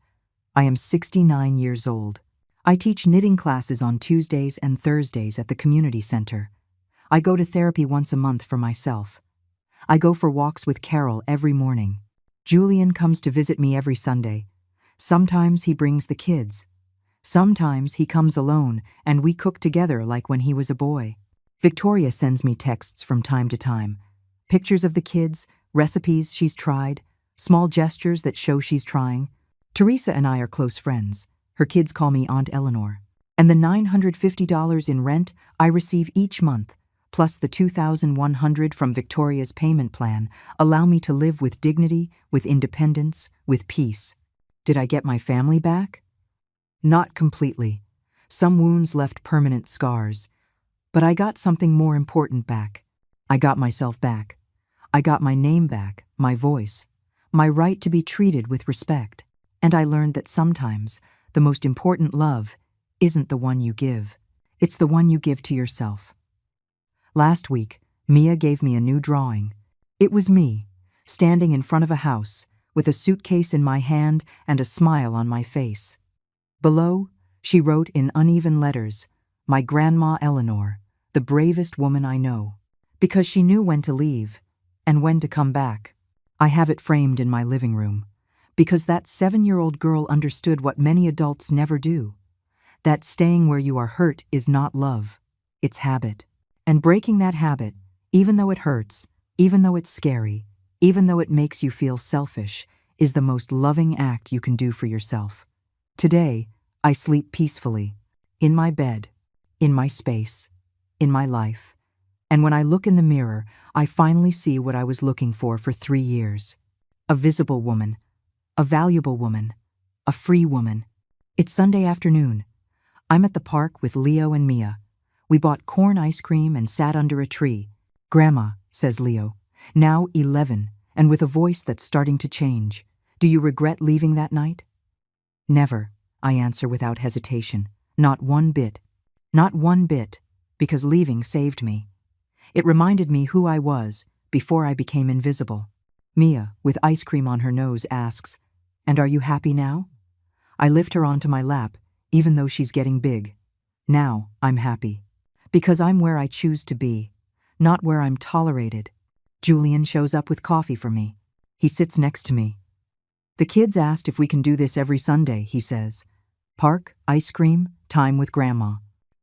I am 69 years old. I teach knitting classes on Tuesdays and Thursdays at the community center. I go to therapy once a month for myself. I go for walks with Carol every morning. Julian comes to visit me every Sunday. Sometimes he brings the kids. Sometimes he comes alone and we cook together like when he was a boy. Victoria sends me texts from time to time. Pictures of the kids, recipes she's tried, small gestures that show she's trying. Teresa and I are close friends. Her kids call me Aunt Eleanor. And the $950 in rent I receive each month, plus the $2,100 from Victoria's payment plan, allow me to live with dignity, with independence, with peace. Did I get my family back? Not completely. Some wounds left permanent scars. But I got something more important back. I got myself back. I got my name back, my voice, my right to be treated with respect. And I learned that sometimes the most important love isn't the one you give. It's the one you give to yourself. Last week, Mia gave me a new drawing. It was me, standing in front of a house, with a suitcase in my hand and a smile on my face. Below, she wrote in uneven letters, "My grandma Eleanor, the bravest woman I know," because she knew when to leave and when to come back. I have it framed in my living room, because that 7-year-old girl understood what many adults never do, that staying where you are hurt is not love, it's habit. And breaking that habit, even though it hurts, even though it's scary, even though it makes you feel selfish, is the most loving act you can do for yourself. Today, I sleep peacefully, in my bed, in my space, in my life. And when I look in the mirror, I finally see what I was looking for 3 years. A visible woman, a valuable woman, a free woman. It's Sunday afternoon. I'm at the park with Leo and Mia. We bought corn ice cream and sat under a tree. "Grandma," says Leo, now 11, and with a voice that's starting to change, "do you regret leaving that night?" "Never," I answer without hesitation. "Not one bit. Not one bit, because leaving saved me. It reminded me who I was before I became invisible." Mia, with ice cream on her nose, asks, "And are you happy now?" I lift her onto my lap, even though she's getting big. Now, I'm happy. Because I'm where I choose to be, not where I'm tolerated. Julian shows up with coffee for me. He sits next to me. The kids asked if we can do this every Sunday, he says. Park, ice cream, time with Grandma.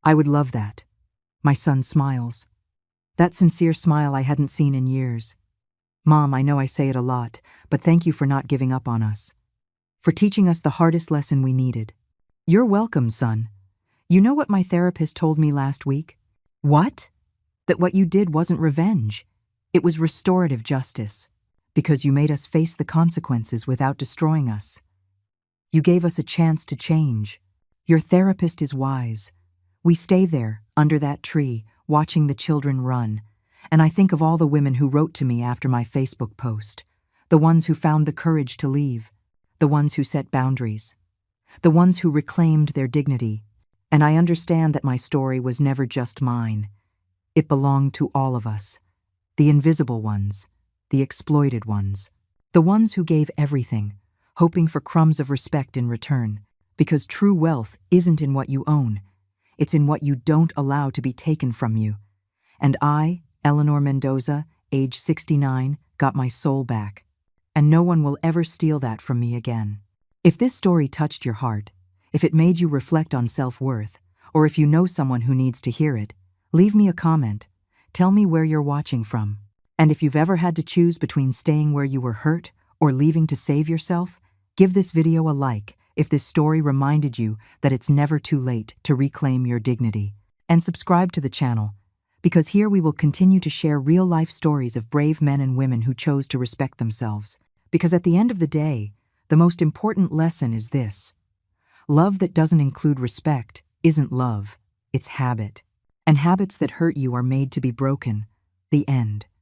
I would love that. My son smiles. That sincere smile I hadn't seen in years. Mom, I know I say it a lot, but thank you for not giving up on us. For teaching us the hardest lesson we needed. You're welcome, son. You know what my therapist told me last week? What? That what you did wasn't revenge. It was restorative justice. Because you made us face the consequences without destroying us. You gave us a chance to change. Your therapist is wise. We stay there, under that tree, watching the children run. And I think of all the women who wrote to me after my Facebook post. The ones who found the courage to leave. The ones who set boundaries. The ones who reclaimed their dignity. And I understand that my story was never just mine. It belonged to all of us. The invisible ones. The exploited ones. The ones who gave everything, hoping for crumbs of respect in return. Because true wealth isn't in what you own. It's in what you don't allow to be taken from you. And I, Eleanor Mendoza, age 69, got my soul back. And no one will ever steal that from me again. If this story touched your heart, if it made you reflect on self-worth, or if you know someone who needs to hear it, leave me a comment. Tell me where you're watching from. And if you've ever had to choose between staying where you were hurt or leaving to save yourself, give this video a like if this story reminded you that it's never too late to reclaim your dignity. And subscribe to the channel, because here we will continue to share real-life stories of brave men and women who chose to respect themselves. Because at the end of the day, the most important lesson is this. Love that doesn't include respect isn't love, it's habit. And habits that hurt you are made to be broken. The end.